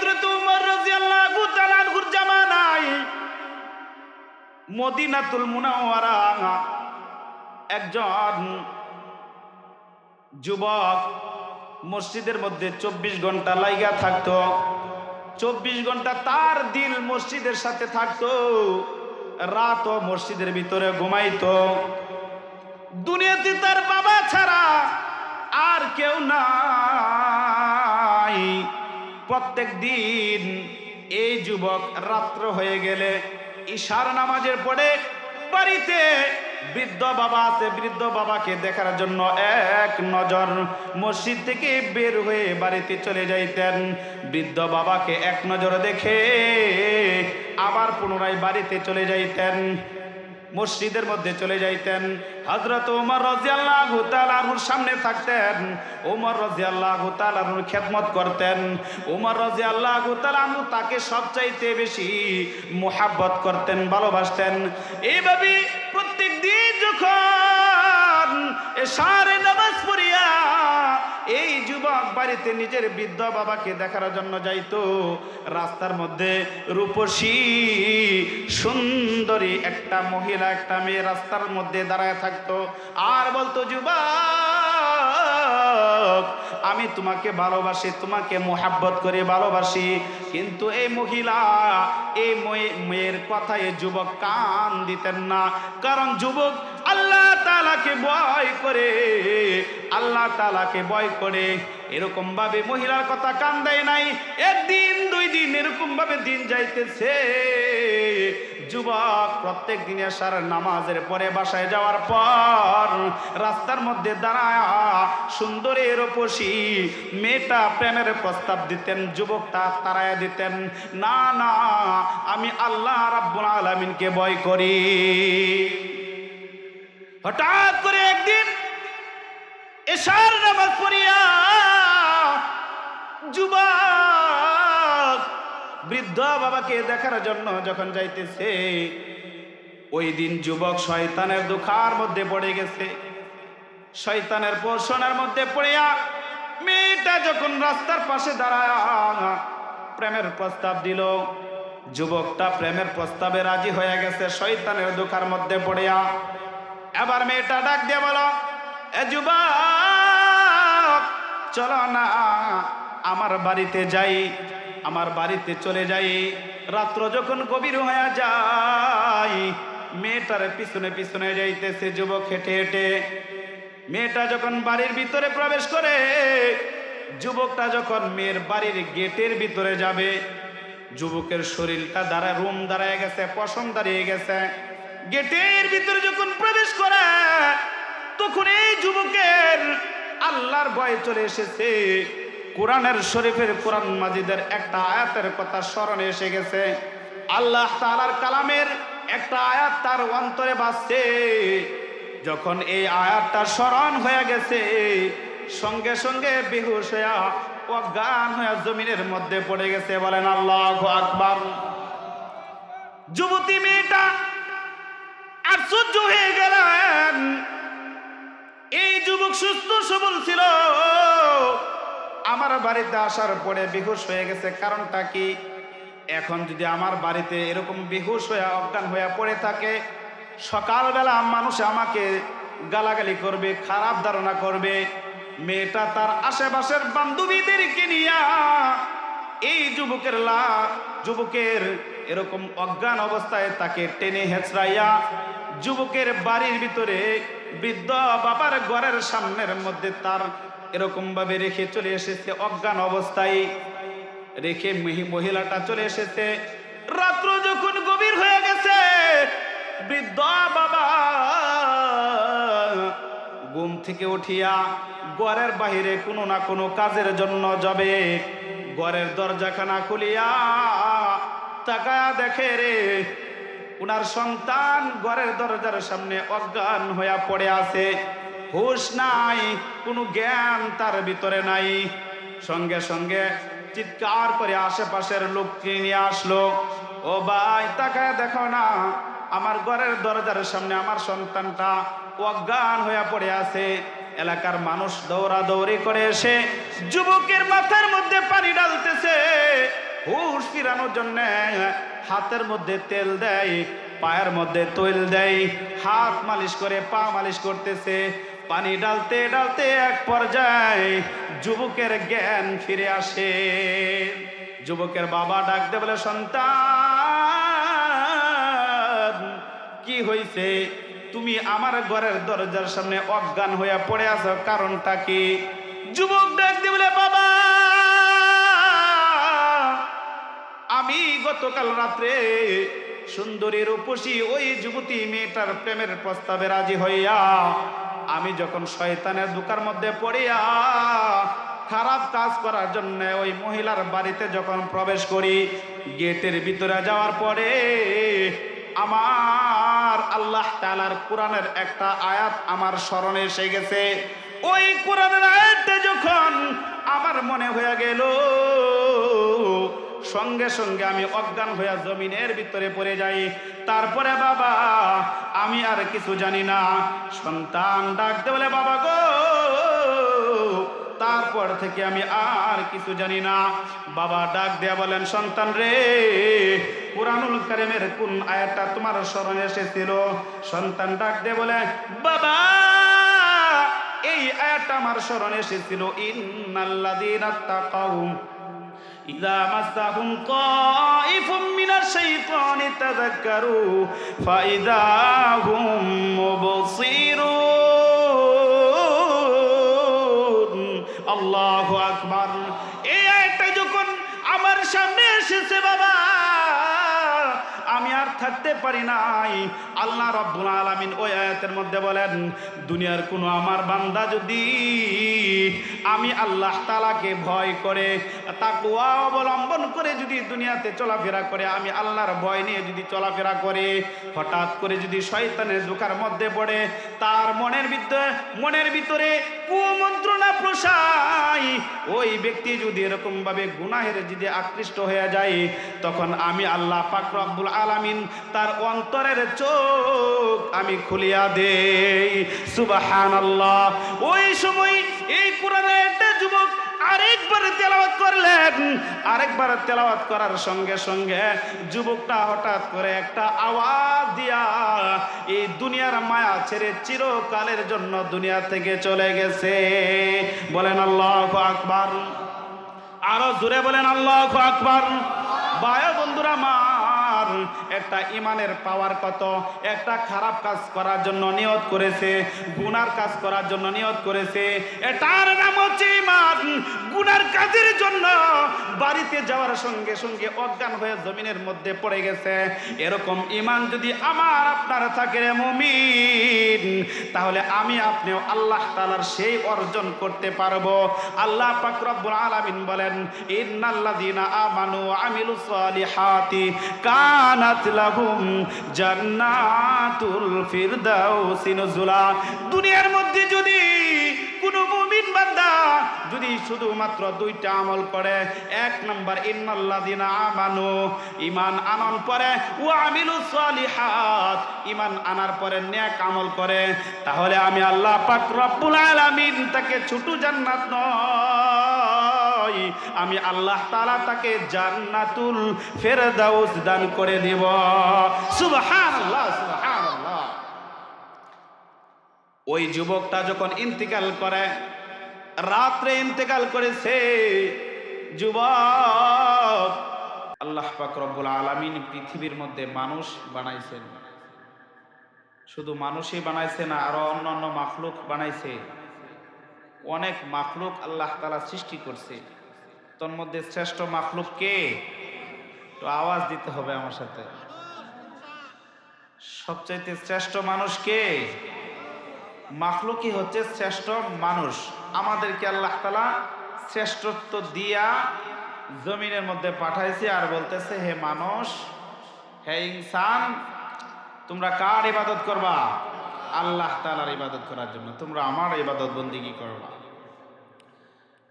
হযরত উমর রাদিয়াল্লাহু তাআলা আনহুর জামানায় মদিনাতুল মুনাওয়ারা একজন যুবক মসজিদের মধ্যে 24 ঘন্টা লাইগা থাকতো। 24 ঘন্টা তার দিল মসজিদের সাথে থাকতো, রাতও মসজিদের ভিতরে ঘুমাইতো। দুনিয়াতে তার বাবা ছাড়া আর কেউ নাই। প্রত্যেক দিন এই যুবক রাত্র হয়ে গেলে ইশার নামাজের পরে বাড়িতে বৃদ্ধ বাবা আছে, বৃদ্ধ বাবাকে দেখার জন্য এক নজর মসজিদ থেকে বের হয়ে বাড়িতে চলে যাইতেন। বৃদ্ধ বাবাকে এক নজর দেখে আবার পুনরায় বাড়িতে চলে যাইতেন, মসজিদের মধ্যে চলে যাইতেন। হযরত ওমর রাদিয়াল্লাহু তাআলা আনহুর সামনে থাকতেন, ওমর রাদিয়াল্লাহু তাআলা আনহুর খেদমত করতেন। ওমর রাদিয়াল্লাহু তাআলা আনহু তাকে সবচাইতে বেশি মুহাব্বত করতেন, ভালোবাসতেন। এইভাবে প্রত্যেক দিন যখন এশার নামাজ পড়িয়া এই যুবক বাড়িতে নিজের বৃদ্ধ বাবাকে দেখার জন্য যাইতো, রাস্তার মধ্যে রূপসী সুন্দরী একটা মহিলা, একটা মেয়ে রাস্তার মধ্যে দাঁড়ায় থাকতো আর বলতো, যুবক আমি তোমাকে ভালোবাসি, তোমাকে মুহাব্বত করে ভালোবাসি। কিন্তু এই মহিলা, এই মেয়ের কথায় যুবক কান দিতেন না, কারণ যুবক আল্লাহ তাআলাকে ভয় করে, আল্লাহ তাআলাকে ভয় করে। এরকম ভাবে মহিলার কথা কান দেয় নাই। একদিন দুই দিন এরকম ভাবে দিন যাইতেছে। যুবক প্রত্যেক দিন এশার নামাজের পরে বাসায় যাওয়ার পর রাস্তার মধ্যে দাঁড়ায় সুন্দরী রূপসী মেয়েটা প্রেমের প্রস্তাব দিতেন, যুবকটা তাড়ায়া দিতেন, না না আমি আল্লাহ রাব্বুল আলামিনকে ভয় করি। হঠাৎ করে একদিন এশার নামাজ পড়িয়া যুবক বৃদ্ধ বাবাকে দেখার জন্য যখন যাইতেছে, ওই দিন যুবক শয়তানের ধোঁকার মধ্যে পড়ে গেছে। শয়তানের পোষণের মধ্যে পড়িয়া মেয়েটা যখন রাস্তার পাশে দাঁড়ায় প্রেমের প্রস্তাব দিল, যুবকটা প্রেমের প্রস্তাবে রাজি হয়ে গেছে শয়তানের ধোঁকার মধ্যে পড়িয়া। এবার মেয়েটা ডাক দিয়ে বলো, এ যুবক চলো না আমার বাড়িতে যাই, আমার বাড়িতে চলে যাই। রাত্র যখন গভীর হয়ে যায়, মেয়েটার পিছনে পিছনে যাইতেছে যুবক হেঁটে হেঁটে। মেয়েটা যখন বাড়ির ভিতরে প্রবেশ করে, যুবকটা যখন মেয়ের বাড়ির গেটের ভিতরে যাবে, যুবকের শরীরটা দাঁড়ায়, রুম দাঁড়ায় গেছে, পশম দাঁড়িয়ে গেছে। গেটের ভিতরে যখন প্রবেশ করে, তখন এই যুবকের আল্লাহর ভয় চলে এসেছে। কোরআনের শরীফের, কোরআন মাজিদের একটা আয়াতের কথা স্মরণে এসে গেছে। আল্লাহ তাআলার কালামের একটা আয়াত তার অন্তরে বাজছে। যখন এই আয়াতটা স্মরণ হয়ে গেছে, সঙ্গে সঙ্গে বেহুশ হইয়া অজ্ঞান হইয়া জমিনের মধ্যে পড়ে গেছে। বলেন আল্লাহু আকবার। যুবতী মেয়েটা আশ্চর্য হয়ে গেলেন। এই যুবক সুস্থ সবল ছিল, আমার বাড়িতে আসার পরে বেহুশ হয়ে গেছে। কারণটা কি? এখন যদি আমার বাড়িতে এরকম বেহুশ হয়ে অজ্ঞান হয়ে পড়ে থাকে, সকালবেলা মানুষ আমাকে গালাগালি করবে, খারাপ ধারণা করবে। মেয়েটা তার আশেপাশের বান্ধবীদেরকে নিয়ে এই যুবকের এরকম অজ্ঞান অবস্থায় তাকে টেনে হেঁচড়াইয়া যুবকের বাড়ির ভিতরে বৃদ্ধ বাবার ঘরের সামনের মধ্যে তার এরকম ভাবে রেখে চলে এসেছে। অজ্ঞান অবস্থায় রেখে মহিলাটা চলে এসেছে। রাত্র যখন গভীর হয়ে গেছে, বৃদ্ধ বাবা ঘুম থেকে উঠিয়া ঘরের বাহিরে কোনো না কোনো কাজের জন্য যাবে। ঘরের দরজাখানা খুলিয়া তাকায়া দেখে রে, উনার সন্তান ঘরের দরজার সামনে অজ্ঞান হইয়া পড়ে আছে। হুশ নাই, কোনো জ্ঞান তার ভিতরে নাই। সঙ্গে সঙ্গে চিৎকার করে আশেপাশের লোককে নিয়ে আসলো, ও ভাই তাকায় দেখো না, আমার ঘরের দরজার সামনে আমার সন্তানটা অজ্ঞান হইয়া পড়ে আছে। এলাকার মানুষ দৌড়াদৌড়ি করে এসে যুবকের মাথার মধ্যে পানি ঢালতেছে। ফিরানোর জন্য হাতের মধ্যে তেল দেয়, পায়ের মধ্যে তৈল দেয়, হাত মালিশ করে পা মালিশ করতেছে। পানি ডালতে ডালতে এক পর্যায়ে যুবকের জ্ঞান ফিরে আসে। যুবকের বাবা ডাক দে বলে, সন্তান কি হয়েছে? তুমি আমার ঘরের দরজার সামনে অজ্ঞান হইয়া পড়ে আছো, কারণটা কি? যুবক ডাক দিয়ে বলে, বাবা আমি গতকাল রাত্রে সুন্দরী রূপসী ওই যুবতী মেয়েটার প্রেমের প্রস্তাবে রাজি হইয়া আমি যখন শয়তানের ধোঁকার মধ্যে পড়িয়া খারাপ কাজ করার জন্য ওই মহিলার বাড়িতে যখন প্রবেশ করি, গেটের ভিতরে যাওয়ার পরে আমার আল্লাহ তাআলার কোরআনের একটা আয়াত আমার স্মরণে এসে গেছে। ওই কোরআনের আয়াতটা যখন আমার মনে হয়ে গেল, সঙ্গে সঙ্গে আমি অজ্ঞান হইয়া জমিনের ভিতরে পড়ে যাই। তারপরে বাবা আমি আর কিছু জানি না। সন্তান ডাক দে বলে, বাবা গো তারপর থেকে আমি আর কিছু জানি না। বাবা ডাক দেয়া বলেন, সন্তান রে কুরআনুল কারীমের কোন আয়াতটা তোমার স্মরণে এসেছিল? সন্তান ডাক দিয়ে বলে, বাবা এই আয়াতটা আমার স্মরণে এসেছিল, ইন্নাল্লাযীনা তাকাউ ইযা মাসাহুম তাইফুম মিনাশ শাইতানি তাযাক্কারু ফাইযা হুম মুবসিরুন। আল্লাহু আকবার। এই আয়াতটা যখন আমার সামনে এসেছে বাবা আমি আর থাকতে পারি নাই। আল্লাহ রাব্বুল আলামিন ওই আয়াতের মধ্যে বলেন, দুনিয়ার কোনো আমার বান্দা যদি আমি আল্লাহ তাআলাকে ভয় করে তাকওয়া অবলম্বন করে যদি দুনিয়াতে চলাফেরা করে, আমি আল্লাহর ভয় নিয়ে যদি চলাফেরা করে, হঠাৎ করে যদি শয়তানের ধোঁকার মধ্যে পড়ে, তার মনের ভিতরে কুমন্ত্রণা প্রসায়, ওই ব্যক্তি যদি এরকম ভাবে গুনাহের যদি আকৃষ্ট হয়ে যায়, তখন আমি আল্লাহ পাক রব্বুল আলামিন তার অন্তরের চোখ আমি খুলিয়া দেই। সুবহানাল্লাহ। ওই সময় এই কোরআনের একটা যুবক আরেকবার তেলাওয়াত করলেন। আরেকবার তেলাওয়াত করার সঙ্গে সঙ্গে যুবকটা হঠাৎ করে একটা আওয়াজ দিয়া এই দুনিয়ার মায়া ছেড়ে চিরকালের জন্য দুনিয়া থেকে চলে গেছে। বলেন আল্লাহু আকবার। আরো জোরে বলেন আল্লাহু আকবার। ভাই বন্ধুরা আমার, একটা ইমানের পাওয়ার কত! একটা খারাপ কাজ করার জন্য নিয়ত করেছে, গুনার কাজ করার জন্য নিয়ত করেছে, এটার নাম হচ্ছে ইমান। গুনার কাজের জন্য বাড়িতে যাওয়ার সঙ্গে সঙ্গে অজ্ঞান হয়ে জমিনের মধ্যে পড়ে গেছে। এরকম ইমান যদি আমার আপনার থাকে রে মুমিন, তাহলে আমি আপনিও আল্লাহ তাআলার সেই অর্জন করতে পারবো। আল্লাহ পাক রব্বুল আলামিন বলেন, ইন্নাল্লাযীনা আমানু ওয়া আমিলুস সালিহাতি কানাত লাহুম জান্নাতুল ফিরদাউসি নুজুলা। দুনিয়ার মধ্যে যদি কোন মুমিন বান্দা যদি শুধুমাত্র দুইটা আমল করে, এক নাম্বার ইন্নাল্লাযীনা আমানু, ঈমান আনার পরে, ওয়া আমিলুস সালিহাত, ঈমান আনার পরে নেক আমল করে, তাহলে আমি আল্লাহ পাক রব্বুল আলামিন তাকে ছোট জান্নাত নয়, আমি আল্লাহ তাআলা তাকে জান্নাতুল ফেরদাউস দান করে দেব। সুবহানাল্লাহ, সুবহানাল্লাহ। ওই যুবকটা যখন ইন্তেকাল করে, রাত্রে ইন্তেকাল করেছে যুবক, আল্লাহ পাক রব্বুল আলামিন পৃথিবীর মধ্যে মানুষ বানাইছেন। শুধু মানুষই বানাইছে না, আরো অন্যান্য মাখলুক বানাইছে। অনেক মাখলুক আল্লাহ তাআলা সৃষ্টি করছে। তোর মধ্যে শ্রেষ্ঠ মাখলুক কে? তো আওয়াজ দিতে হবে আমার সাথে। সবচাইতে শ্রেষ্ঠ মানুষ কে? মাখলুকই হচ্ছে শ্রেষ্ঠ মানুষ। আমাদেরকে আল্লাহ তাআলা শ্রেষ্ঠত্ব দিয়া জমিনের মধ্যে পাঠাইছে, আর বলতেছে, হে মানুষ, হে ইনসান, তোমরা কার ইবাদত করবা? আল্লাহ তাআলার ইবাদত করার জন্য। তোমরা আমার ইবাদত বন্দেগী করবা।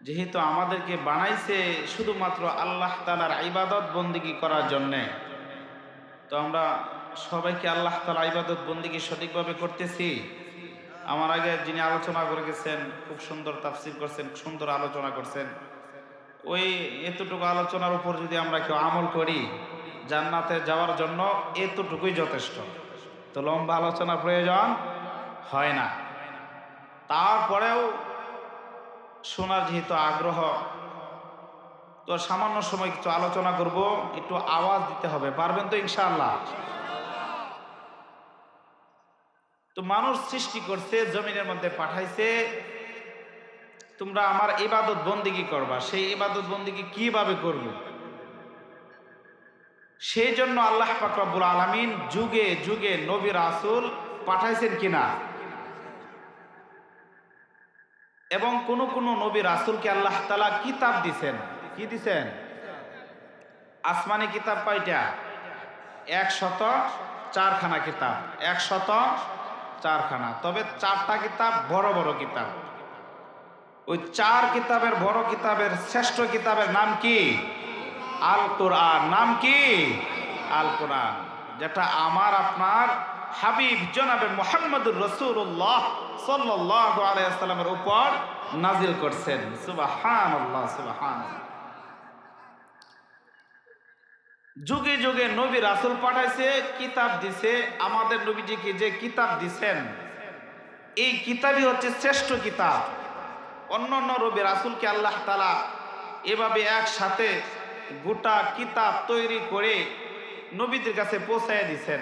যেহেতু আমাদেরকে বানাইছে শুধুমাত্র আল্লাহ তাআলার ইবাদত বন্দেগী করার জন্যে, তো আমরা সবাইকে আল্লাহ তাআলার ইবাদত বন্দেগী সঠিকভাবে করতেছি? আমার আগে যিনি আলোচনা করে গেছেন, খুব সুন্দর তাফসীর করছেন, সুন্দর আলোচনা করছেন, ওই এতটুকু আলোচনার উপর যদি আমরা কেউ আমল করি জান্নাতে যাওয়ার জন্য এতটুকুই যথেষ্ট। তো লম্বা আলোচনার প্রয়োজন হয় না। তারপরেও শোনার যেহেতু আগ্রহ, তো সামান্য সময় কিছু আলোচনা করব, একটু আওয়াজ দিতে হবে, পারবেন তো ইনশাআল্লাহ? তো মানুষ সৃষ্টি করছে, জমিনের মধ্যে পাঠাইছে, তোমরা আমার ইবাদত বন্দিগি করবা। সেই ইবাদত বন্দিগি কিভাবে করব? সেই জন্য আল্লাহ পাক রব্বুল আলামিন যুগে যুগে নবী রাসূল পাঠাইছেন কিনা, এবং কোন কোন নবী রাসূলকে আল্লাহ তাআলা কিতাব দিছেন। কি দিছেন? আসমানি কিতাব কয়টা? 104খানা কিতাব, 104খানা। তবে 4টা কিতাব বড় বড় কিতাব। ওই 4 কিতাবের বড় কিতাবের শ্রেষ্ঠ কিতাবের নাম কি? আল কোরআন। নাম কি? আল কোরআন, যেটা আমার আপনার হাবিব জনাবে মুহাম্মদুর রাসূলুল্লাহ সাল্লাল্লাহু আলাইহি ওয়াসাল্লামের উপর নাজিল করছেন। সুবহানাল্লাহ, সুবহানাল্লাহ। যুগে যুগে নবী রাসূল পাঠাইছে, কিতাব দিছে। আমাদের নবীজিকে যে কিতাব দিছেন, এই কিতাবই হচ্ছে শ্রেষ্ঠ কিতাব। অন্যান্য নবী রাসূলকে আল্লাহ তাআলা এভাবে একসাথে গোটা কিতাব তৈরি করে নবীদের কাছে পৌঁছায় দিছেন।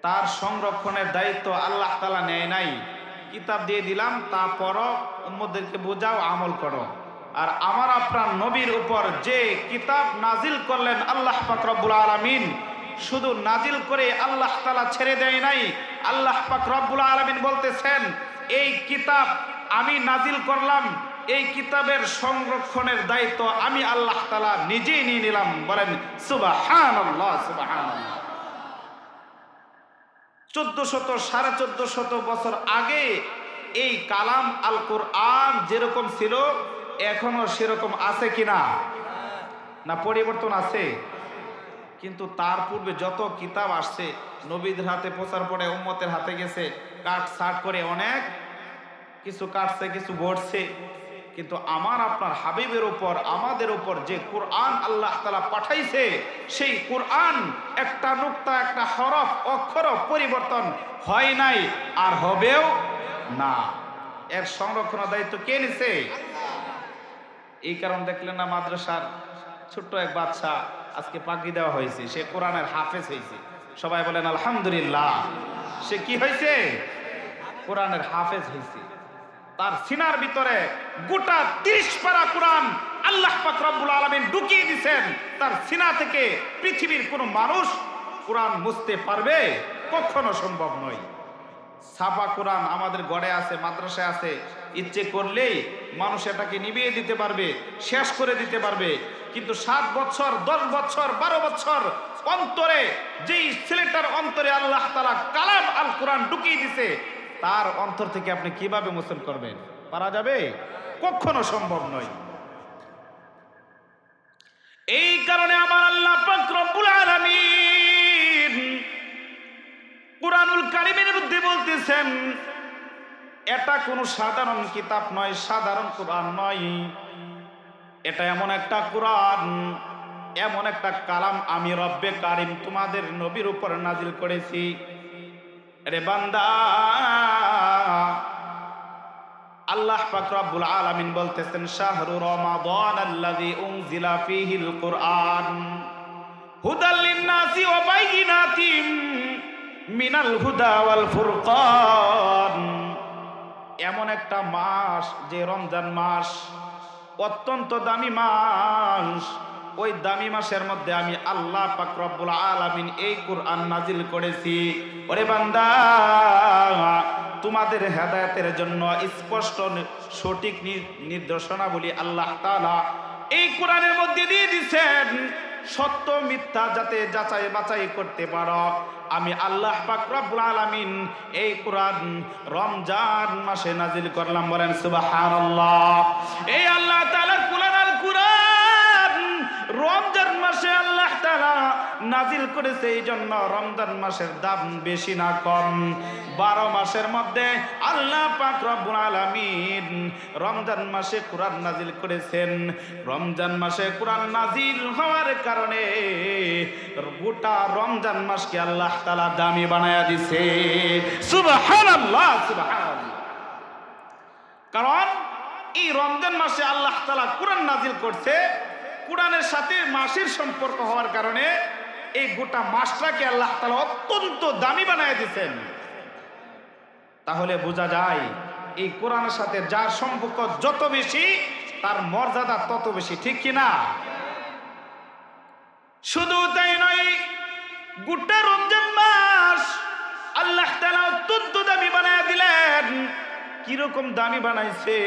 তার সংরক্ষণের দায়িত্ব আল্লাহ তাআলা নেয় নাই। কিতাব দিয়ে দিলাম, তারপরও উম্মতদেরকে বোঝাও, আমল করো। আর আমার আপনার নবীর উপর যে কিতাব নাজিল করলেন আল্লাহ পাক রব্বুল আলামিন, শুধু নাজিল করে আল্লাহ তাআলা ছেড়ে দেয় নাই। আল্লাহ পাক রব্বুল আলামিন বলতেছেন, এই কিতাব আমি নাজিল করলাম, এই কিতাবের সংরক্ষণের দায়িত্ব আমি আল্লাহ তাআলা নিজেই নিয়ে নিলাম। বলেন সুবহানাল্লাহ, সুবহানাল্লাহ। 1400 বছর আগে এই কালাম আল কোরআন যেরকম ছিল এখনো সেরকম আছে কিনা? না পরিবর্তন আছে? কিন্তু তার পূর্বে যত কিতাব আসছে, নবীদের হাতে পৌঁছার পরে উম্মতের হাতে গেছে, কাট সাট করে অনেক কিছু কাটছে, কিছু গড়ছে। কিন্তু আমার আপনার হাবিবের উপর, আমাদের উপর যে কোরআন আল্লাহ তাআলা পাঠাইছে, সেই কোরআন একটা নুক্তা, একটা হরফ, অক্ষর পরিবর্তন হয় নাই, আর হবেও না। এর সংরক্ষণের দায়িত্ব কে নিছে? এই কারণ দেখলেন না, মাদ্রাসার ছোট্ট এক বাচ্চা আজকে পাগড়ি দেওয়া হয়েছে, সে কোরআনের হাফেজ হয়েছে। সবাই বলেন আলহামদুলিল্লাহ। সে কি হয়েছে? কোরআনের হাফেজ হয়েছে। তার সিনার ভিতরে গোটা 30 পারা কোরআন আল্লাহ পাক রব্বুল আলামিন ঢুকিয়ে দিয়েছেন। তার সিনা থেকে পৃথিবীর কোনো মানুষ কোরআন মুছতে পারবে? কখনো সম্ভব নয়। ছাপা কোরআন আমাদের ঘরে আছে, মাদ্রাসায় আছে, ইচ্ছে করলেই মানুষ এটাকে নিভিয়ে দিতে পারবে, শেষ করে দিতে পারবে। কিন্তু 7 বছর, 10 বছর, 12 বছর অন্তরে যেই ছেলেটার অন্তরে আল্লাহ তাআলা কালাম আল কোরআন ঢুকিয়ে দিয়েছে, তার অন্তর থেকে আপনি কিভাবে মোচন করবেন? পারা যাবে? কখনো সম্ভব নয়। এই কারণে আমার আল্লাহ পাক রব্বুল আলামিন কুরআনুল কারীমের মধ্যে বলতেছেন, এটা কোনো সাধারণ কিতাব নয়, সাধারণ কোরআন নয়। এটা এমন একটা কোরআন, এমন একটা কালাম আমি রব্বে কারিম তোমাদের নবীর উপর নাজিল করেছি। রে বান্দা, আল্লাহ পাক রব্বুল আলামিন বলতেছেন, শাহরু রমাদান আল্লাযী উনজিলা ফীহিল কুরআন হুদাল লিন-নাসি ওয়া বাইয়িনাতিম মিনাল হুদা ওয়াল ফুরকান। এমন একটা মাস যে রমজান মাস, অত্যন্ত দামি মাস। ওই দামি মাসের মধ্যে আমি আল্লাহ পাক রব্বুল আলামিন এই কোরআন নাজিল করেছি। ওরে বান্দা, তোমাদের হেদায়েতের জন্য স্পষ্ট সঠিক নির্দেশনাবলী আল্লাহ তাআলা এই কোরআনের মধ্যে দিয়ে দিয়েছেন। সত্য মিথ্যা যাতে যাচাই বাছাই করতে পারো, আমি আল্লাহ পাক রব্বুল আলামিন এই কোরআন রমজান মাসে নাজিল করলাম। বলেন সুবহানাল্লাহ। এই আল্লাহ তাআলার কোরআন, আল কোরআন রমজান মাসে আল্লাহ তাআলা নাজিল করেছে। এই জন্য রমজান মাসের দাম বেশি না কম। 12 মাসের মধ্যে আল্লাহ পাক রব্বুল আলামিন রমজান মাসে কোরআন নাজিল করেছেন। রমজান মাসে কোরআন নাজিল হওয়ার কারণে গোটা রমজান মাসকে আল্লাহ তাআলা দামি বানায়া দিছে। সুবহানাল্লাহ, সুবহানাল্লাহ। কারণ এই রমজান মাসে আল্লাহ তাআলা কোরআন নাজিল করছে। কোরআনের সাথে মাসের সম্পর্ক হওয়ার কারণে এই গোটা মাসটাকে আল্লাহ তাআলা অত্যন্ত দামি বানায় দিয়েছেন। তাহলে বোঝা যায় এই কোরআনের সাথে যার সম্পর্ক যত বেশি তার মর্যাদা তত বেশি, ঠিক কিনা? শুধু তাই নয়, গোটা রমজান মাস আল্লাহ তাআলা অত্যন্ত দামি বানায় দিলেন। কিরকম দামি বানাইছে?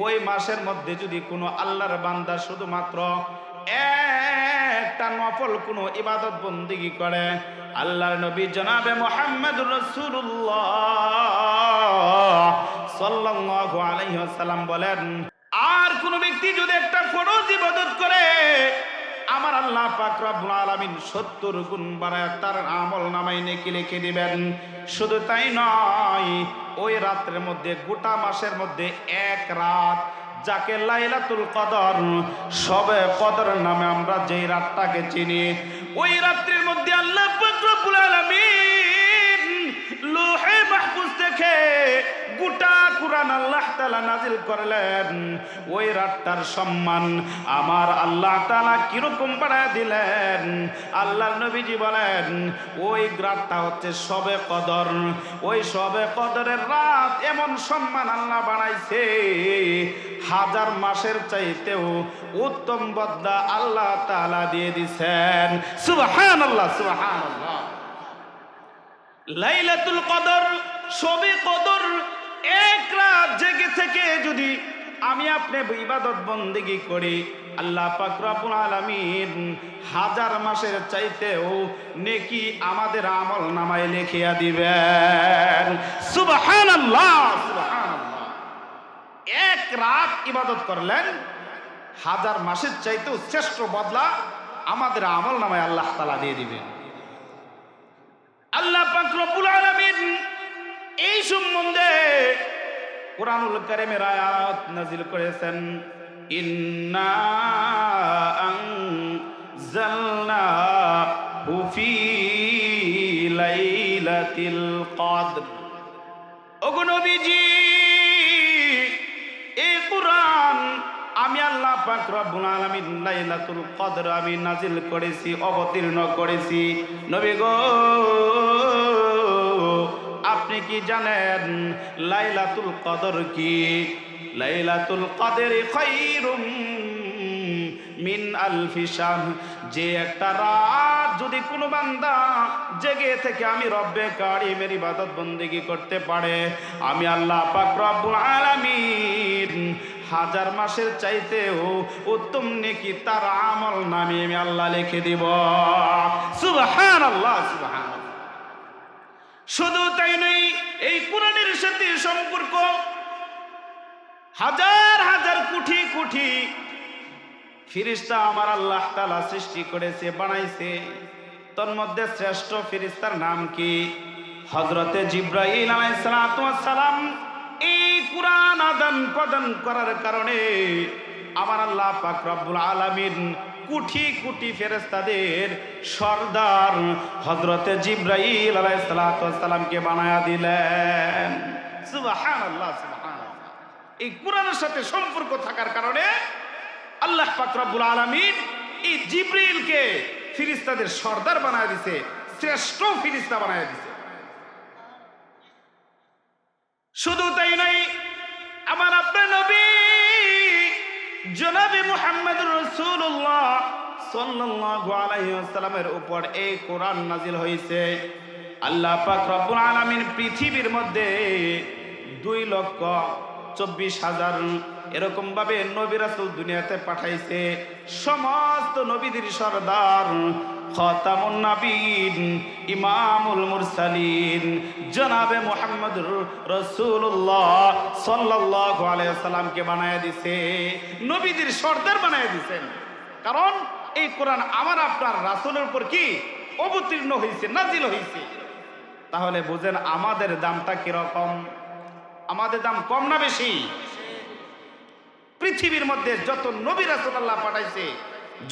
ওই মাসের মধ্যে যদি কোনো আল্লাহর বান্দা শুধুমাত্র একটা নফল কোনো ইবাদত বন্দেগী করে, আল্লাহর নবী জনাবে মুহাম্মদুর রাসূলুল্লাহ সাল্লাল্লাহু আলাইহি ওয়াসাল্লাম বলেন, আর কোন ব্যক্তি যদি একটা ফরজ ইবাদত করে, আমার আল্লাহ পাক রব্বুল আলামিন 70 গুণ বাড়ায় তার আমল নামায় নেকি লিখে দিবেন। শুধু তাই নয়, ওই রাতের মধ্যে গোটা মাসের মধ্যে এক রাত যাকে লাইলাতুল কদর, শবে কদর নামে আমরা যেই রাতটাকে চিনি, ওই রাত্রির মধ্যে আল্লাহ পাক রব্বুল আলামিন লৌহে মাহফুজ থেকে গোটা কোরআন আল্লাহ তাআলা নাজিল করলেন। ওই রাতটার সম্মান আমার আল্লাহ তাআলা কিরকম বাড়ায় দিলেন। আল্লাহর নবীজি বলেন, ওই রাতটা হচ্ছে শবে কদর। ওই শবে কদরের রাত এমন সম্মান আল্লাহ বানাইছে, 1000 মাসের চাইতেও উত্তম বদলা আল্লাহ তাআলা দিয়ে দিয়েছেন। সুবহানাল্লাহ, সুবহানাল্লাহ। লাইলাতুল কদর, শবে কদর, এক রাত জেগে থেকে যদি আমি আপনি ইবাদত বন্দেগী করি, আল্লাহ পাক রব্বুল আলামিন 1000 মাসের চাইতেও নেকি আমাদের আমল নামায় লিখিয়া দিবেন। সুবহানাল্লাহ, সুবহানাল্লাহ। এক রাত ইবাদত করলেন, 1000 মাসের চাইতেও শ্রেষ্ঠ বদলা আমাদের আমল নামায় আল্লাহ তাআলা দিয়ে দিবেন। আল্লাহ পাক রব্বুল আলামিন এই সম্বন্ধে কুরআনুল কারীমের আয়াত নাযিল করেছেন, ইন্না আনজালনাহু ফি লাইলাতিল কদর। ওগো নবীজি, এই কুরআন আমি আল্লাহ পাক রব্বুল আলামিন লাইলাতুল কদর আমি নাজিল করেছি, অবতীর্ণ করেছি। নবী গো, আপনি কি জানেন লাইলাতুল কদর কি? লাইলাতুল কদরি খায়রুম মিন আলফি শাহর। যে একটা রাত যদি কোনো বান্দা জেগে থেকে আমি রব্বে কারীমের ইবাদত বন্দেগী করতে পারে, আমি আল্লাহ পাক রব্বুল আলামিন 1000 মাসের চাইতেও উত্তম নেকি তার আমল নামে আমি আল্লাহ লিখে দিব। সুবহানাল্লাহ, সুবহানাল্লাহ। শুধু তাই নয়, এই কোরআনের সাথে সম্পর্ক হাজার হাজার কোটি কোটি ফেরেশতা আমার আল্লাহ তাআলা সৃষ্টি করেছে, বানাইছে। তন্মধ্যে শ্রেষ্ঠ ফেরেশতার নাম কি? হযরতে জিবরাইল আলাইহিস সালাতু ওয়াস সালাম। এই কোরআন আদান প্রদান করার কারণে আমার আল্লাহ পাক রব্বুল আলামিন কোটি কোটি ফেরেশতাদের সর্দার হযরতে জিবরাইল আলাইহিস সালাতু ওয়াস সালামকে বানায়া দিলেন। সুবহানাল্লাহ, সুবহানাল্লাহ। এই কোরআনের সাথে সম্পর্ক থাকার কারণে আল্লাহ পাক রব্বুল আলামিন এই জিবরাইলকে ফেরেশতাদের সর্দার বানায়া দিয়েছে, শ্রেষ্ঠ ফেরেশতা বানায়া দিয়েছে। শুধু তাই নয়, আমার আপনার নবী জনাবে মুহাম্মদুর রাসূলুল্লাহ সাল্লাল্লাহু আলাইহি ওয়াসাল্লামের উপর এই কোরআন নাজিল হয়েছে। আল্লাহ পাক রব্বুল আলামিন পৃথিবীর মধ্যে 2,24,000 এরকম ভাবে নবী রাসূল দুনিয়াতে পাঠাইছে। সমস্ত নবীদের সরদার, খাতামুন নবীন, ইমামুল মুরসালিন জনাবে মুহাম্মদুর রাসূলুল্লাহ সাল্লাল্লাহু আলাইহি ওয়াসাল্লামকে বানায়া দিয়েছে, নবীদের সরদার বানায়া দিয়েছেন। কারণ এই কোরআন আমার আপনার রাসূলের উপর কি অবতীর্ণ হয়েছে, নাজিল হয়েছে। তাহলে বুঝেন আমাদের দামটা কিরকম, আমাদের দাম কম না বেশি? পৃথিবীর মধ্যে যত নবী রাসূল আল্লাহ পাঠাইছে,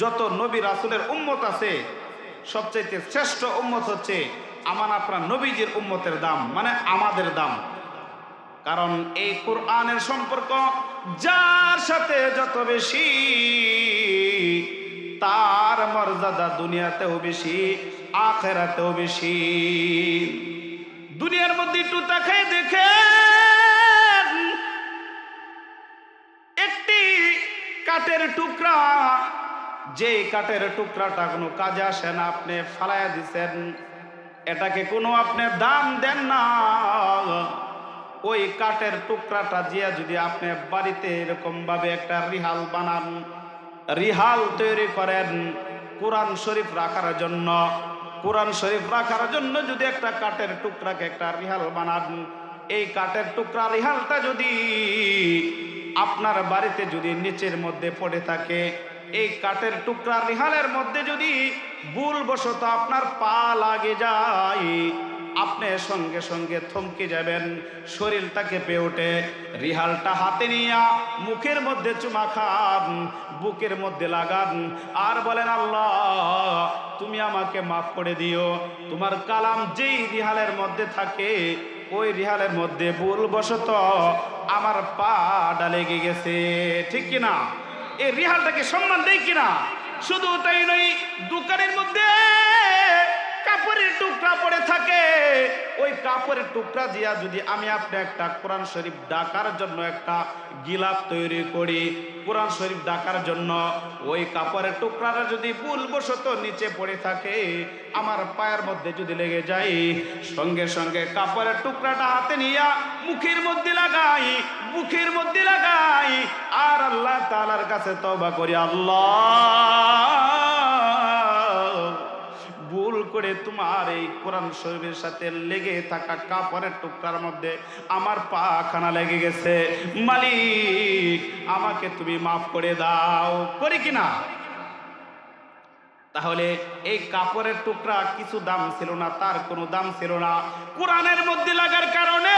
যত নবী রাসূলের উম্মত আছে, সবচেয়ে শ্রেষ্ঠ উম্মত হচ্ছে আমার আপনার নবীজির উম্মতের দাম, মানে আমাদের দাম। কারণ এই কোরআনের সম্পর্ক যার সাথে যত বেশি, তার মর্যাদা দুনিয়াতেও বেশি, আখিরাতেও বেশি। দুনিয়ার মধ্যে একটু তাকাই দেখেন, একটি কাঠের টুকরা, যে কাঠের টুকরাটা কোনো কাজে আসে না, আপনি ফালাইয়া দিছেন, এটাকে কোনো আপনি দাম দেন না। ওই কাঠের টুকরাটা দিয়া যদি আপনি বাড়িতে এরকম ভাবে একটা রিহাল বানান, রিহাল তৈরি করেন কোরআন শরীফ রাখার জন্য, কোরআন শরীফ রাখার জন্য যদি একটা কাঠের টুকরাকে একটা রিহাল বানান, এই কাঠের টুকরা রিহালটা যদি আপনার বাড়িতে যদি নিচের মধ্যে পড়ে থাকে, এই কাঠের টুকরা রিহালের মধ্যে যদি ভুলবশত আপনার পা লাগে যায়, আপনি সঙ্গে সঙ্গে থমকে যাবেন, শরীরটাকে পেয়ে ওঠে, রিহালটা হাতে নিয়ে মুখের মধ্যে চুমা খান, বুকের মধ্যে লাগান, আর বলেন আল্লাহ তুমি আমাকে মাফ করে দিও। তোমার কালাম যেই রিহালের মধ্যে থাকে, ওই রিহালের মধ্যে ভুলবশত আমার পাটা লেগে গেছে, ঠিক কিনা? এই রিহালটাকে সম্মান দেয় কিনা? শুধু তাই নয়, দোকানের মধ্যে কাপড়ের টুকরা পড়ে থাকে, ওই কাপড়ের টুকরা দিয়া যদি আমি আপনি একটা কোরআন শরীফ ডাকার জন্য একটা গিলাপ তৈরি করি, কোরআন শরীফ ডাকার জন্য ওই কাপড়ের টুকরাটা যদি ভুলবশত নিচে পড়ে থাকে, আমার পায়ের মধ্যে যদি লেগে যায়, সঙ্গে সঙ্গে কাপড়ের টুকরাটা হাতে নিয়ে মুখের মধ্যে লাগাই, বুকের মধ্যে লাগাই, আর আল্লাহ তাআলার কাছে তওবা করি, আল্লাহ ভুল করে তোমার এই কোরআন শরীফের সাথে লেগে থাকা কাপড়ের টুকরার মধ্যে আমার পা খানা লেগে গেছে, মালিক আমাকে তুমি মাফ করে দাও, করি কিনা? তাহলে এই কাপড়ের টুকরা কিছু দাম ছিল না, তার কোনো দাম ছিল না, কোরআনের মধ্যে লাগার কারণে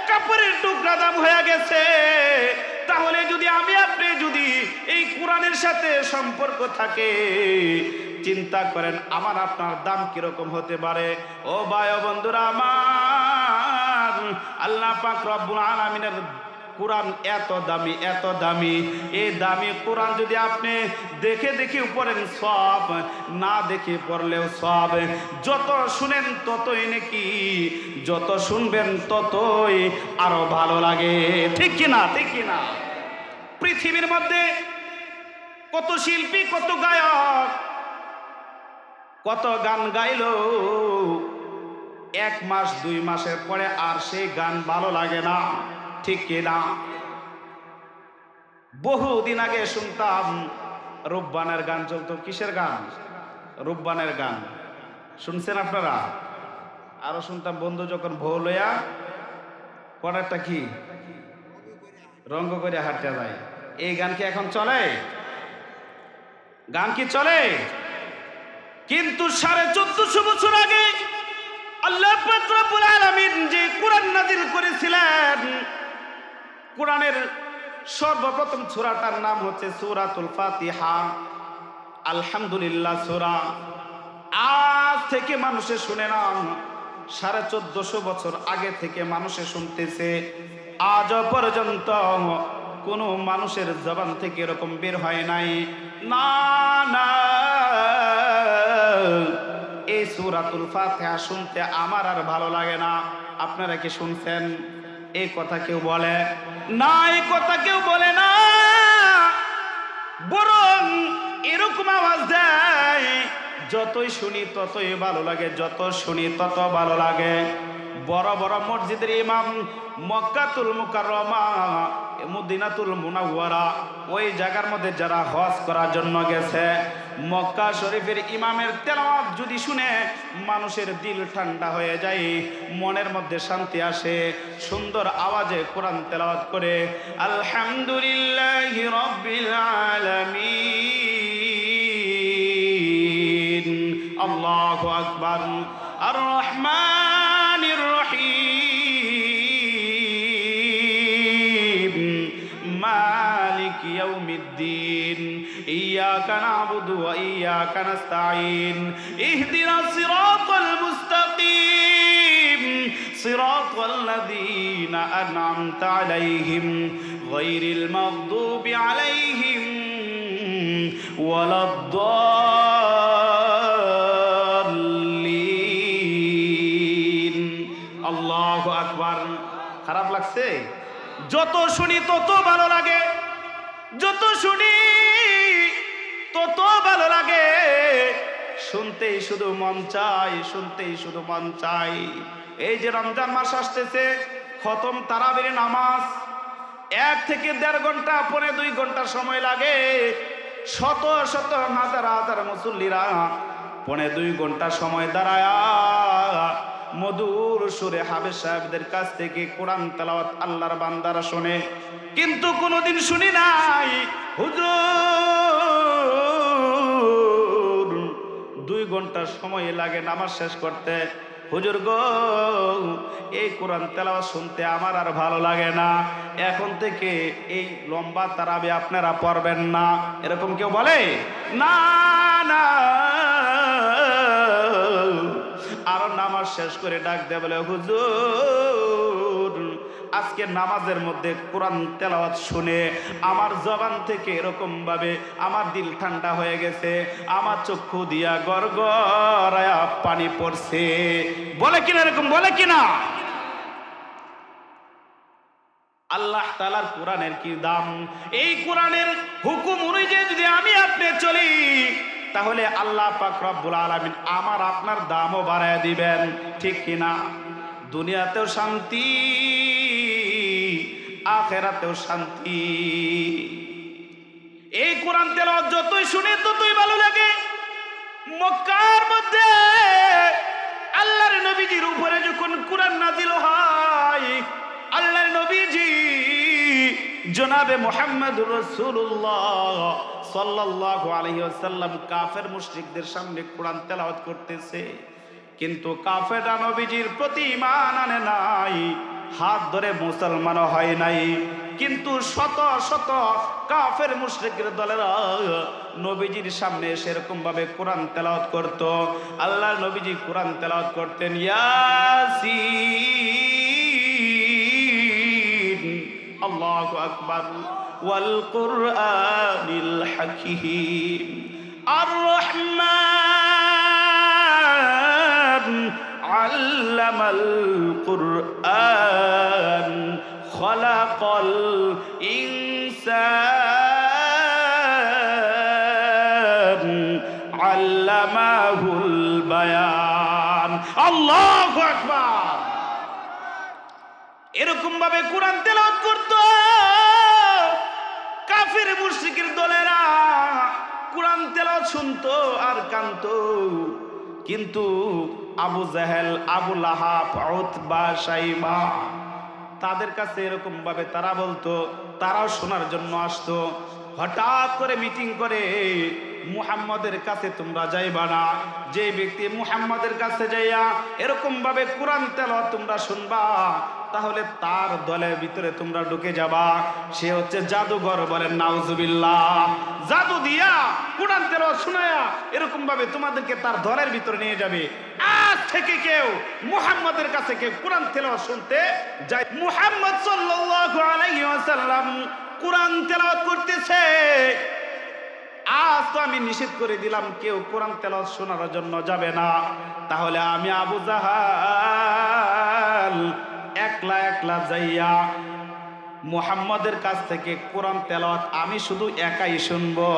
কাপড়ের টুকরা দাম হয়ে গেছে। তাহলে যদি আমি আপনি যদি এই কোরআনের সাথে সম্পর্ক থাকে, চিন্তা করেন আমার আপনার দাম কিরকম হতে পারে। ও ভাই ও বন্ধুরা আমার, আল্লাহ পাক রব্বুল আলামিনের কোরআন এত দামি, এত দামি। এই দামি কোরআন যদি আপনি দেখে দেখে পড়েন সব, না দেখে পড়লেও সব। যত শুনেন ততই নাকি, যত শুনবেন ততই আরো ভালো লাগে, ঠিক কিনা? ঠিক কিনা? পৃথিবীর মধ্যে কত শিল্পী, কত গায়ক, কত গান গাইলো, 1 মাস 2 মাসের পরে আর সেই গান ভালো লাগে না, ঠিক কিনা? বহুদিন আগে শুনতাম রূপবানের গান চলতো। কিসের গান? রূপবানের গান শুনছেন আপনারা? আরো শুনতাম বন্ধু যখন ভৌ লইয়া পড়াটা কি রঙ্গ করে হাঁটতে যায়। এই গান কি এখন চলে? গান কি চলে? কিন্তু 1450 বছর আগে আল্লাহ পাক রব্বুল আলামিন যে কোরআন নাযিল করেছিলেন, কোরআনের সর্বপ্রথম সূরাটার নাম হচ্ছে সূরাতুল ফাতিহা, আলহামদুলিল্লাহ সূরা। আজ থেকে মানুষে শুনে না, 1450 বছর আগে থেকে মানুষে শুনতেছে, আজ পর্যন্ত কোনো মানুষের জবান থেকে এরকম বের হয় নাই, না না এই সূরাতুল ফাতিহা শুনতে আমার আর ভালো লাগে না। আপনারা কি শুনছেন? এই কথা কেউ বলে না, এই কথা কেউ বলে না, বরং এরকম আওয়াজ দেয়, যতই শুনি ততই ভালো লাগে, যত শুনি তত ভালো লাগে। বড় বড় মসজিদের ইমাম, মক্কাতুল মুকাররমা, মদিনাতুল মুনাওয়ারা, ওই জায়গার মধ্যে যারা হজ করার জন্য গেছে, মক্কা শরীফের ইমামের তেলাওয়াত যদি শুনে মানুষের দিল ঠান্ডা হয়ে যায়, মনের মধ্যে শান্তি আসে। সুন্দর আওয়াজে কোরআন তেলাওয়াত করে আলহামদুলিল্লাহি রাব্বিল আলামিন। আল্লাহু আকবার। আর রহমানির রহিম মালিক ইয়াউমিদ্দিন ইয়্যাকা না'বুদু ওয়া ইয়্যাকা নাস্তাঈন ইহদিনাস সিরাতাল মুস্তাকিম সিরাতাল লাযীনা আন'আমতা আলাইহিম গায়রিল মাগদুবি আলাইহিম ওয়ালাদ-দাল্লিন। আল্লাহু আকবার। খারাপ লাগছে? যত শুনি তত ভালো লাগে, যত শুনি তত ভালো লাগে, শুনতেই শুধু মন চাই, শুনতেই শুধু মন চাই। এই যে রমজান মাস আসতেছে, খতম তারাবির নামাজ 1 থেকে 1.5 ঘন্টা, 1.5-2 ঘন্টা সময় লাগে। শত শত হাজার হাজার মুসল্লিরা 1.5-2 ঘন্টা সময় দাঁড়ায় মধুর সুরে হাফেজ সাহেবদের কাছ থেকে কোরআন তেলাওয়াত আল্লাহর বান্দারা শোনে। কিন্তু কোনোদিন শুনি নাই হুজুর 2 ঘন্টা সময় লাগে নামাজ শেষ করতে। হুজুর গো, এই কোরআন তেলাওয়াত শুনতে আমার আর ভালো লাগে না, এখন থেকে এই লম্বা তারাবি আপনারা পড়বেন না, এরকম কেউ বলে না? না, আরো নামাজ শেষ করে ডাক দেয় বলে, হুজুর আজকে নামাজের মধ্যে কোরআন তেলাওয়াত শুনে আমার জবান থেকে এরকম ভাবে আমার দিল ঠান্ডা হয়ে গেছে, আমার চক্ষু দিয়া গড়গড়ায়া পানি পড়ছে। বলে কিনা? এরকম বলে কিনা? আল্লাহ তাআলার কোরআনের কি দাম! এই কোরআনের হুকুম অনুযায়ী যদি আমি আপনি চলি, তাহলে আল্লাহ পাক রব্বুল আলামিন আমার আপনার দামও বাড়ায় দিবেন, ঠিক কিনা? দুনিয়াতেও শান্তি, আখিরাতেও শান্তি। এই কোরআন তেলাওয়াত যতই শুনে ততই ভালো লাগে। মক্কার মধ্যে আল্লাহর নবীজির উপরে যখন কোরআন নাজিল হয়, আল্লাহর নবীজি জনাবে মুহাম্মদুর রাসূলুল্লাহ সাল্লাল্লাহু আলাইহি ওয়াসাল্লাম কাফের মুশরিকদের সামনে কোরআন তেলাওয়াত করতেছে, কিন্তু কাফেররা নবীজির প্রতি ঈমান আনে নাই, হাত ধরে মুসলমান হয় নাই। কিন্তু শত শত কাফের মুশরিকের দলেরা নবীজির সামনে সেরকম ভাবে কোরআন তেলাওয়াত করত। আল্লাহর নবীজি কোরআন তেলাওয়াত করতেন, ইয়াসিন, আল্লাহু আকবার, ওয়াল কুরআনিল হাকীম, আর রহমান আল্লামাল কুরআন খলাকাল ইনসান আল্লামাহুল বায়ান। আল্লাহু আকবার। এরকম ভাবে কোরআন তেলাওয়াত করত কাফির মুশরিকের দলেরা, কোরআন তেলাওয়াত শুনতো আর কানতো। কিন্তু আবু জাহেল, আবু লাহাব, উতবা, শাইবা, তাদের কাছে এরকম ভাবে তারা বলতো, তারাও শোনার জন্য আসতো। হঠাৎ করে মিটিং করে, মুহাম্মাদের কাছে তোমরা যাইবা না, যে ব্যক্তি মুহাম্মাদের কাছে যাইয়া এরকম ভাবে কোরআন তেলাওয়াত তোমরা শুনবা, তাহলে তার দলের ভিতরে তোমরা ঢুকে যাবা, সে হচ্ছে জাদুঘর। বলেন নাউজুবিল্লাহ। জাদু দিয়া কোরআন তেলাওয়াত শোনায়া এরকম ভাবে তোমাদেরকে তার দলের ভিতরে নিয়ে যাবে। আজ থেকে কেউ মুহাম্মাদের কাছে কেউ কোরআন তেলাওয়াত শুনতে যায়। মুহাম্মদ সাল্লাল্লাহু আলাইহি ওয়াসাল্লাম কোরআন তেলাওয়াত করতেছে, আজ তো আমি নিষেধ করে দিলাম কেউ কোরআন তেলাওয়াত শোনার জন্য যাবে না, তাহলে আমি আবু জাহাল একলা একলা যাইয়া মুহাম্মাদের কাছ থেকে কোরআন তেলাওয়াত আমি শুধু একাই শুনবো।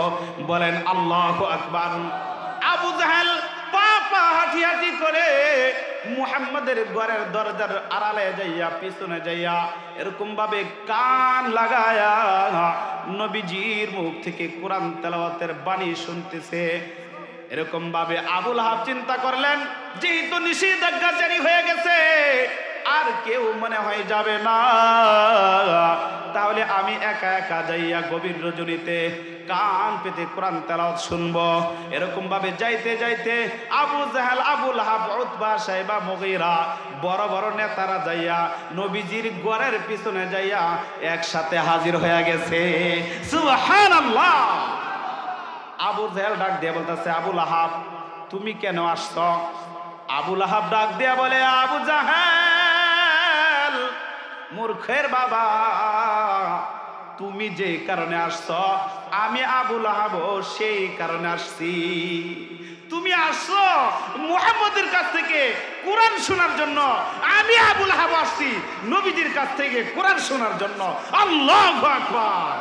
বলেন আল্লাহু আকবার। আবু জাহেল পা পা হাঁটি হাঁটি করে মুহাম্মাদের ঘরের দরজার আড়ালে যাইয়া, পিছনে যাইয়া এরকম ভাবে কান লাগায়া নবীজির মুখ থেকে কোরআন তেলাওয়াতের বাণী শুনতেছে। এরকম ভাবে আবু লাহাব চিন্তা করলেন, যেহেতু নিষেধাজ্ঞা জারি হয়ে গেছে, আর কেউ মনে হয় যাবে না, তাহলে আমি একা একা যাইয়া গভীর রজনীতে কান পেতে কোরআন তেলাওয়াত শুনবো। এরকম ভাবে যাইতে যাইতে আবু জাহেল, আবু লাহাব, উতবা, সাইবা, মুগীরা বড় বড় নেতারা যাইয়া নবীজির ঘরের পিছনে যাইয়া একসাথে হাজির হয়ে গেছে। সুবহানাল্লাহ। আবু জাহেল ডাক দিয়ে বলতেছে, আবু লাহাব তুমি কেন আসছ? আবু লাহাব ডাক দিয়া বলে, আবু জাহেল মূর্খের বাবা, তুমি যে কারণে আসছ আমি আবু লাহাব সেই কারণে আসছি। তুমি আসছো মুহাম্মদের কাছ থেকে কোরআন শোনার জন্য, আমি আবু লাহাব আসছি নবীজির কাছ থেকে কোরআন শোনার জন্য। আল্লাহু আকবার।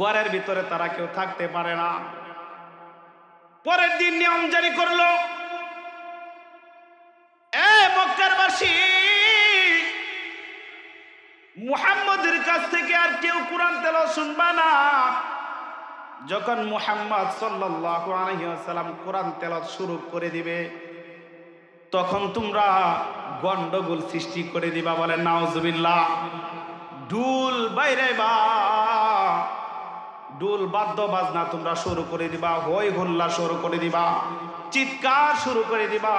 ঘরের ভিতরে তারা কেউ থাকতে পারে না। পরের দিন নিয়ম জারি করলো, মক্কার বাসী মুহাম্মদের কাছ থেকে আর কেউ কোরআন তেলাওয়াত শুনবা না। যখন মুহাম্মদ সাল্লাল্লাহু আলাইহি ওয়াসাল্লাম কোরআন তেলাওয়াত শুরু করে দিবে তখন তোমরা গন্ডগোল সৃষ্টি করে দিবা। বলেন নাউজুবিল্লাহ। ঢুল বাইরাইবা, ঢুল বাদ্য বাজনা তোমরা শুরু করে দিবা, হই হুল্লা শুরু করে দিবা, চিৎকার শুরু করে দিবা,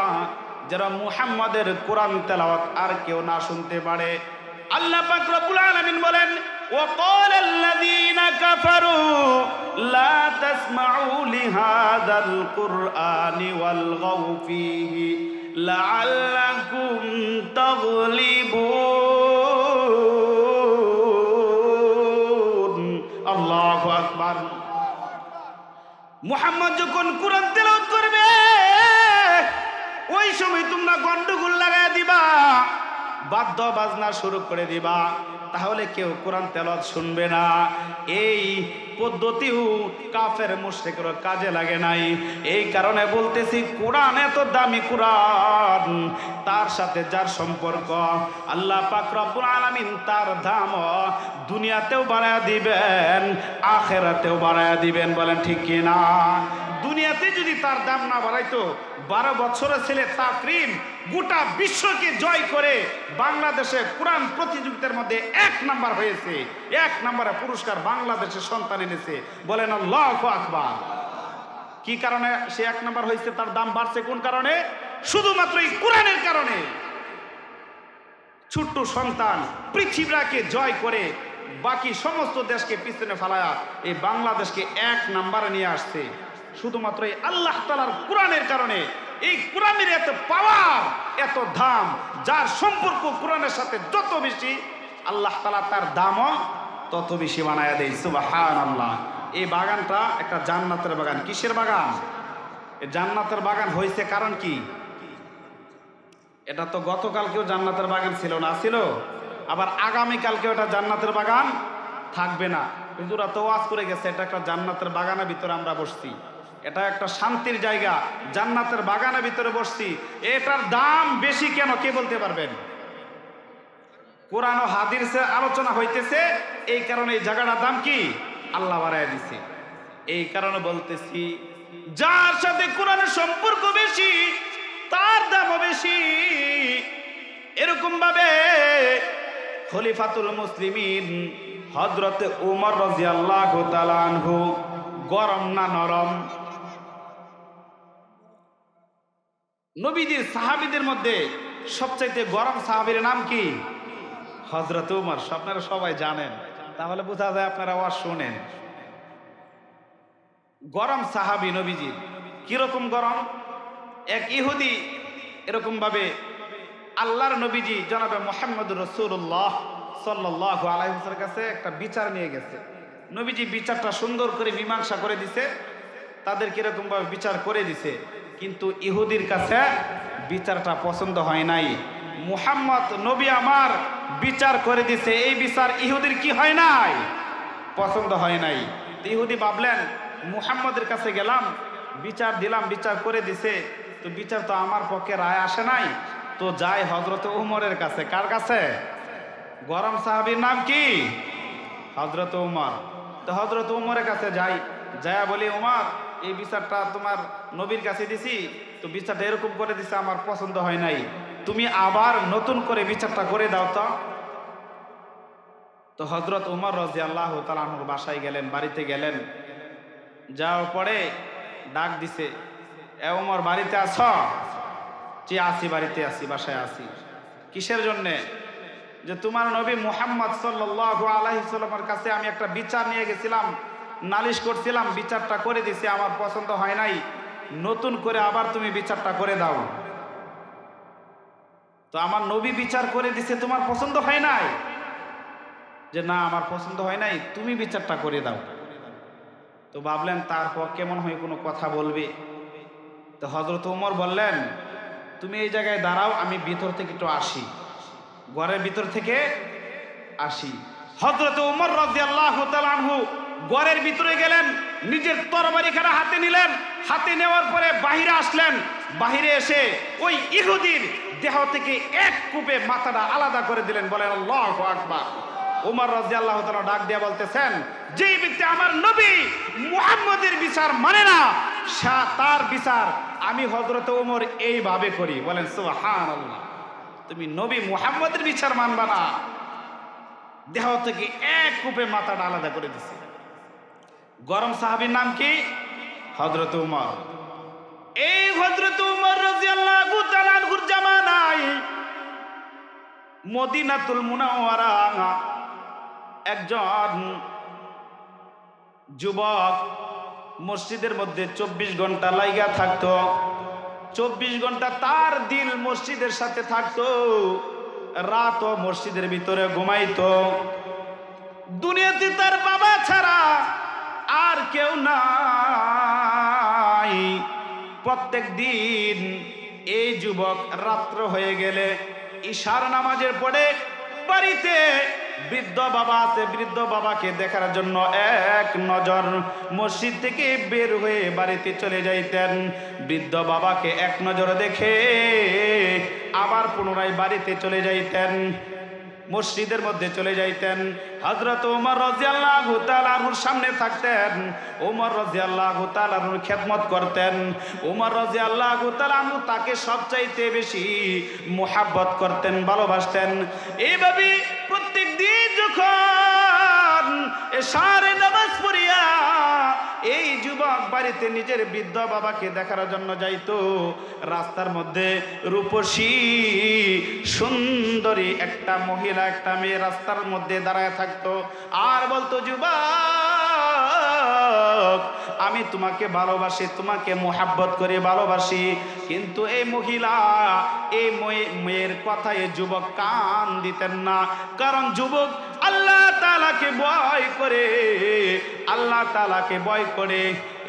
যারা মুহাম্মাদের কোরআন তেলাওয়াত আর কেউ না শুনতে পারে। আল্লাহ পাক রব্বুল আলামিন বলেন, ওয়াকালাল্লাযীনা কাফারু লা তাসমাউ লিহাযাল কুরআনি ওয়ালগাউ ফীহি লাআল্লাকুম তাগলিবুন। আল্লাহু আকবার। মুহাম্মদ যখন কোরআন তেলাওয়াত করবে ওই সময় তোমরা গন্ডগোল লাগায় দিবা, বাদ্য বাজনা শুরু করে দিবা, তাহলে কেউ কোরআন তেলাওয়াত শুনবে না। এই পদ্ধতিও কাফের মুশরিকরা কাজে লাগে নাই। এই কারণে বলতেছি কোরআন এত দামি কোরআন, তার সাথে যার সম্পর্ক আল্লাহ পাক রব্বুল আলামিন তার দাম দুনিয়াতেও বাড়ায়া দিবেন, আখিরাতেও বাড়ায়া দিবেন। বলেন ঠিক কি না? দুনিয়াতে যদি তার দাম না বাড়াইতো, 12 বছরের ছেলে তাকরিম গোটা বিশ্বকে জয় করে বাংলাদেশে কোরআন প্রতিযোগিতার মধ্যে 1 নাম্বার হয়েছে। 1 নাম্বারে পুরস্কার বাংলাদেশের সন্তান এনেছে। বলেন আল্লাহু আকবার। কি কারণে সে 1 নাম্বার হয়েছে? তার দাম বাড়ছে কোন কারণে? শুধুমাত্র এই কোরআনের কারণে। ছোট্ট সন্তান পৃথিবীকে জয় করে বাকি সমস্ত দেশকে পিছনে ফেলায়া এই বাংলাদেশকে 1 নাম্বারে নিয়ে আসছে শুধুমাত্র এই আল্লাহ তাআলার কোরআনের কারণে। এই কোরআনের এত পাওয়ার, এত দাম, যার সম্পর্ক কোরআনের সাথে যত বেশি আল্লাহ তাআলা তার দামও তত বেশি বানায়া দেয়। সুবহানাল্লাহ। এই বাগানটা একটা জান্নাতের বাগান। কিসের বাগান? এই জান্নাতের বাগান হয়েছে কারণ কি? এটা তো গতকালকেও জান্নাতের বাগান ছিল না, ছিল, আবার আগামীকালকেও এটা জান্নাতের বাগান থাকবে না। হুজুরা তো ওয়াজ করে গেছে এটা একটা জান্নাতের বাগানের ভিতরে আমরা বসছি, এটা একটা শান্তির জায়গা, জান্নাতের বাগানের ভিতরে বসছি। এটার দাম বেশি কেন কে বলতে পারবেন? কোরআন ও হাদিসে আলোচনা হইতেছে, এই কারণে এই জায়গাটার দাম কি আল্লাহ বাড়ায় দিছে। এই কারণে বলতেছি যার সাথে কোরআনের সম্পর্ক বেশি তার দামও বেশি। এরকম ভাবে খলিফাতুল মুসলিমিন হযরত উমর রাদিয়াল্লাহু তাআলা আনহু, গরম না নরম? নবীজির সাহাবীদের মধ্যে সবচাইতে গরম সাহাবীর নাম কি? হযরত উমর। আপনারা সবাই জানেন, তাহলে বোঝা যায় আপনারা ওয়াজ শুনেন। গরম সাহাবী নবীজির। কিরকম গরম? এক ইহুদি এরকম ভাবে আল্লাহর নবীজি জনাবে মুহাম্মদুর রাসূলুল্লাহ সাল্লাল্লাহু আলাইহি ওয়াসাল্লামের কাছে একটা বিচার নিয়ে গেছে। নবীজি বিচারটা সুন্দর করে মীমাংসা করে দিছে, তাদের কিরকম ভাবে বিচার করে দিছে, কিন্তু ইহুদির কাছে বিচারটা পছন্দ হয় নাই। মুহাম্মদ নবী আমার বিচার করে দিছে, এই বিচার ইহুদির কি হয় নাই? পছন্দ হয় নাই। ইহুদি ভাবলেন মুহাম্মদের কাছে গেলাম, বিচার দিলাম, বিচার করে দিছে, তো বিচার তো আমার পক্ষে রায় আসে নাই, তো যাই হযরত উমরের কাছে। কার কাছে? গরম সাহাবীর নাম কি? হযরত উমর। তো হযরত উমরের কাছে যাই, যায়া বলি উমর এই বিচারটা তোমার নবীর কাছে দিছি, তো বিচারটা এরকম করে দিছে, আমার পছন্দ হয় নাই, তুমি আবার নতুন করে বিচারটা করে দাও তো। তো হযরত উমর রাদিয়াল্লাহু তাআলা আনহুর বাসায় গেলেন, বাড়িতে গেলেন। যাওয়ার পরে ডাক দিছে, এ উমর বাড়িতে আছো? জি আছি, বাড়িতে আছি, বাসায় আছি। কিসের জন্যে? যে তোমার নবী মুহাম্মদ সাল্লাল্লাহু আলাইহি সাল্লামের কাছে আমি একটা বিচার নিয়ে গেছিলাম, নালিশ করছিলাম, বিচারটা করে দিছে, আমার পছন্দ হয় নাই, নতুন করে আবার তুমি বিচারটা করে দাও। তো আমার নবী বিচার করে দিছে, তোমার পছন্দ হয় নাই? যে না, আমার পছন্দ হয় নাই, তুমি বিচারটা করে দাও। তো ভাবলেন তারপর কেমন হয় কোনো কথা বলবে। তো হযরত ওমর বললেন, তুমি এই জায়গায় দাঁড়াও, আমি ভিতর থেকে একটু আসি, ঘরের ভিতর থেকে আসি। হযরত ওমর রাদিয়াল্লাহু তাআলা আনহু ঘরের ভিতরে গেলেন, নিজের তরবারিখানা হাতে নিলেন, হাতে নেওয়ার পরে বাহিরে আসলেন। বাহিরে এসে ওই ইহুদির দেহ থেকে এক কূপে মাথাটা আলাদা করে দিলেন। বলেন আল্লাহু আকবার। ওমর রাদিয়াল্লাহু তাআলা ডাক দিয়ে বলতেছেন, যেই ব্যক্তি আমার নবী মুহাম্মদের বিচার মানে না, তার বিচার আমি হযরত ওমর এইভাবে করি। বলেন সুবহানাল্লাহ। তুমি নবী মুহাম্মদের বিচার মানবা না, দেহ থেকে এক কূপে মাথাটা আলাদা করে দিছে। গরম সাহাবীর নাম কি? হযরত উমর। এই হযরত উমর রাদিয়াল্লাহু তাআলা আনহুর জামানায় মদিনাতুল মুনাওয়ারা একজন যুবক মসজিদের মধ্যে 24 ঘন্টা লাইগা থাকতো। 24 ঘন্টা তার দিল মসজিদের সাথে থাকতো, রাতও মসজিদের ভিতরে ঘুমাইতো। দুনিয়াতে তার বাবা ছাড়া আর কেউ নাই। প্রত্যেক দিন এই যুবক রাত্র হয়ে গেলে ইশার নামাজের পরে বাড়িতে বৃদ্ধ বাবা আছে, বৃদ্ধ বাবাকে দেখার জন্য এক নজর মসজিদ থেকে বের হয়ে বাড়িতে চলে যাইতেন। বৃদ্ধ বাবাকে এক নজর দেখে আবার পুনরায় বাড়িতে চলে যাইতেন, মসজিদের মধ্যে চলে যাইতেন। হযরত ওমর রাদিয়াল্লাহু তাআলা আনহুর সামনে থাকতেন, ওমর রাদিয়াল্লাহু তাআলা আনহুর খেদমত করতেন। ওমর রাদিয়াল্লাহু তাআলা আনহু তাকে সবচাইতে বেশি মুহাব্বত করতেন, ভালোবাসতেন। এইভাবে প্রত্যেক দিন যখন এশারে নামাজ পড়িয়া এই যুবক বাড়িতে নিজের বৃদ্ধ বাবাকে দেখার জন্য যাইতো, রাস্তার মধ্যে রূপসী সুন্দরী একটা মহিলা, একটা মেয়ে রাস্তার মধ্যে দাঁড়ায় থাকতো আর বলতো, যুবক আমি তোমাকে ভালোবাসি, তোমাকে মুহাব্বত করে ভালোবাসি। কিন্তু এই মহিলা, এই মেয়ের কথায় যুবক কান দিতেন না, কারণ যুবক আল্লাহ তাআলাকে ভয় করে, আল্লাহ তাআলাকে ভয় করে।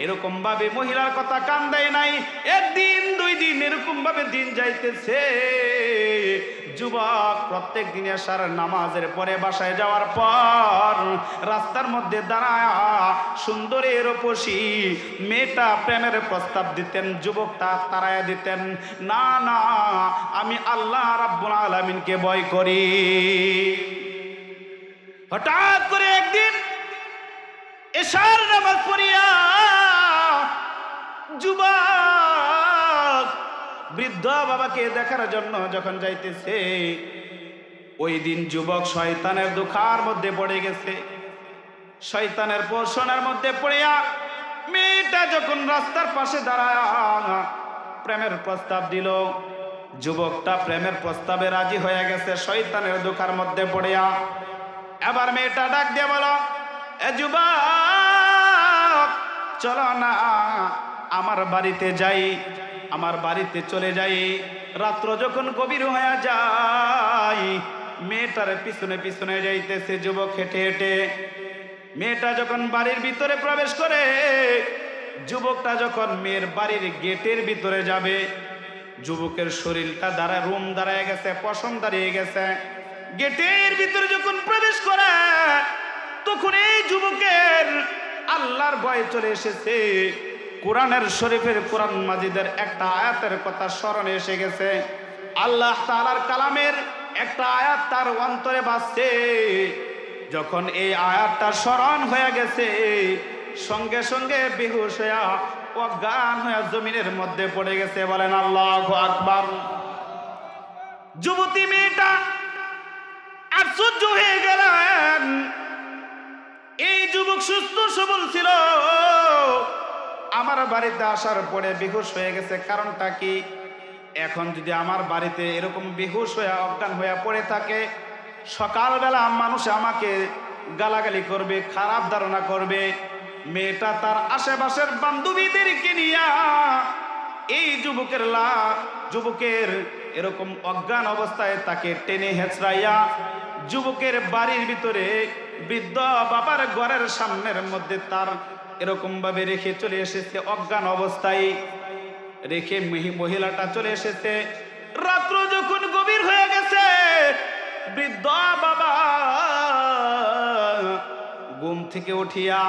এরকম ভাবে মহিলার কথা কান দেয় নাই। একদিন দুই দিন এরকম ভাবে দিন যাইতেছে। যুবক প্রত্যেক দিন এশার নামাজের পরে বাসায় যাওয়ার পর রাস্তার মধ্যে দাঁড়ায় সুন্দরী রূপসী মেয়েটা প্রেমের প্রস্তাব দিতেন, যুবকটা তাড়ায়া দিতেন, না না আমি আল্লাহ রাব্বুল আলামিনকে ভয় করি। হঠাৎ করে একদিন এশার নামাজ পড়িয়া যুবক বৃদ্ধ বাবাকে দেখার জন্য যখন যাইতেছে, ওই দিন যুবক শয়তানের দুখার মধ্যে পড়ে গেছে। শয়তানের পোষণের মধ্যে পড়িয়া মেয়েটা যখন রাস্তার পাশে দাঁড়ায় প্রেমের প্রস্তাব দিল, যুবকটা প্রেমের প্রস্তাবে রাজি হয়ে গেছে শয়তানের দুখার মধ্যে পড়িয়া। এবার মেয়েটা ডাক দিয়ে বলো, এ যুবক চলো না আমার বাড়িতে যাই, আমার বাড়িতে চলে যাই। রাত্র যখন গভীর হয়ে যায়, মেয়েটার পিছনে পিছনে যাইতেছে যুবক হেঁটে হেঁটে। মেয়েটা যখন বাড়ির ভিতরে প্রবেশ করে, যুবকটা যখন মেয়ের বাড়ির গেটের ভিতরে যাবে, যুবকের শরীরটা রুম দাঁড়ায় গেছে, পশম দাঁড়িয়ে গেছে। গেটের ভিতরে যখন প্রবেশ করে, তখন এই যুবকের আল্লাহর ভয় চলে এসেছে। কোরআনের শরীফের, কোরআন মাজিদের একটা আয়াতের কথা স্মরণে এসে গেছে। আল্লাহ তাআলার কালামের একটা আয়াত তার অন্তরে বাজছে। যখন এই আয়াতটা স্মরণ হয়ে গেছে, সঙ্গে সঙ্গে বেহুশ হয়ে অজ্ঞান হয়ে জমিনের মধ্যে পড়ে গেছে। বলেন আল্লাহু আকবার। যুবতী মেয়েটা আর আশ্চর্য হয়ে গেলেন। এই যুবক সুস্থ সবল ছিল, আমার বাড়িতে আসার পরে বেহুশ হয়ে গেছে। কারণটা কি? এখন যদি আমার বাড়িতে এরকম বেহুশ হয়ে অজ্ঞান হয়ে পড়ে থাকে, সকালবেলা মানুষ আমাকে গালাগালি করবে, খারাপ ধারণা করবে। মেয়েটা তার আশেপাশের বান্ধবীদেরকে নিয়ে এই যুবকের এরকম অজ্ঞান অবস্থায় তাকে টেনে হেঁচড়াইয়া যুবকের বাড়ির ভিতরে বৃদ্ধ বাবার ঘরের সামনের মধ্যে তার এরকম ভাবে রেখে চলে এসেছে। অজ্ঞান অবস্থায় রেখে মহিলাটা চলে এসেছে। রাত্র যখন গভীর হয়ে গেছে, বৃদ্ধ বাবা ঘুম থেকে উঠিয়া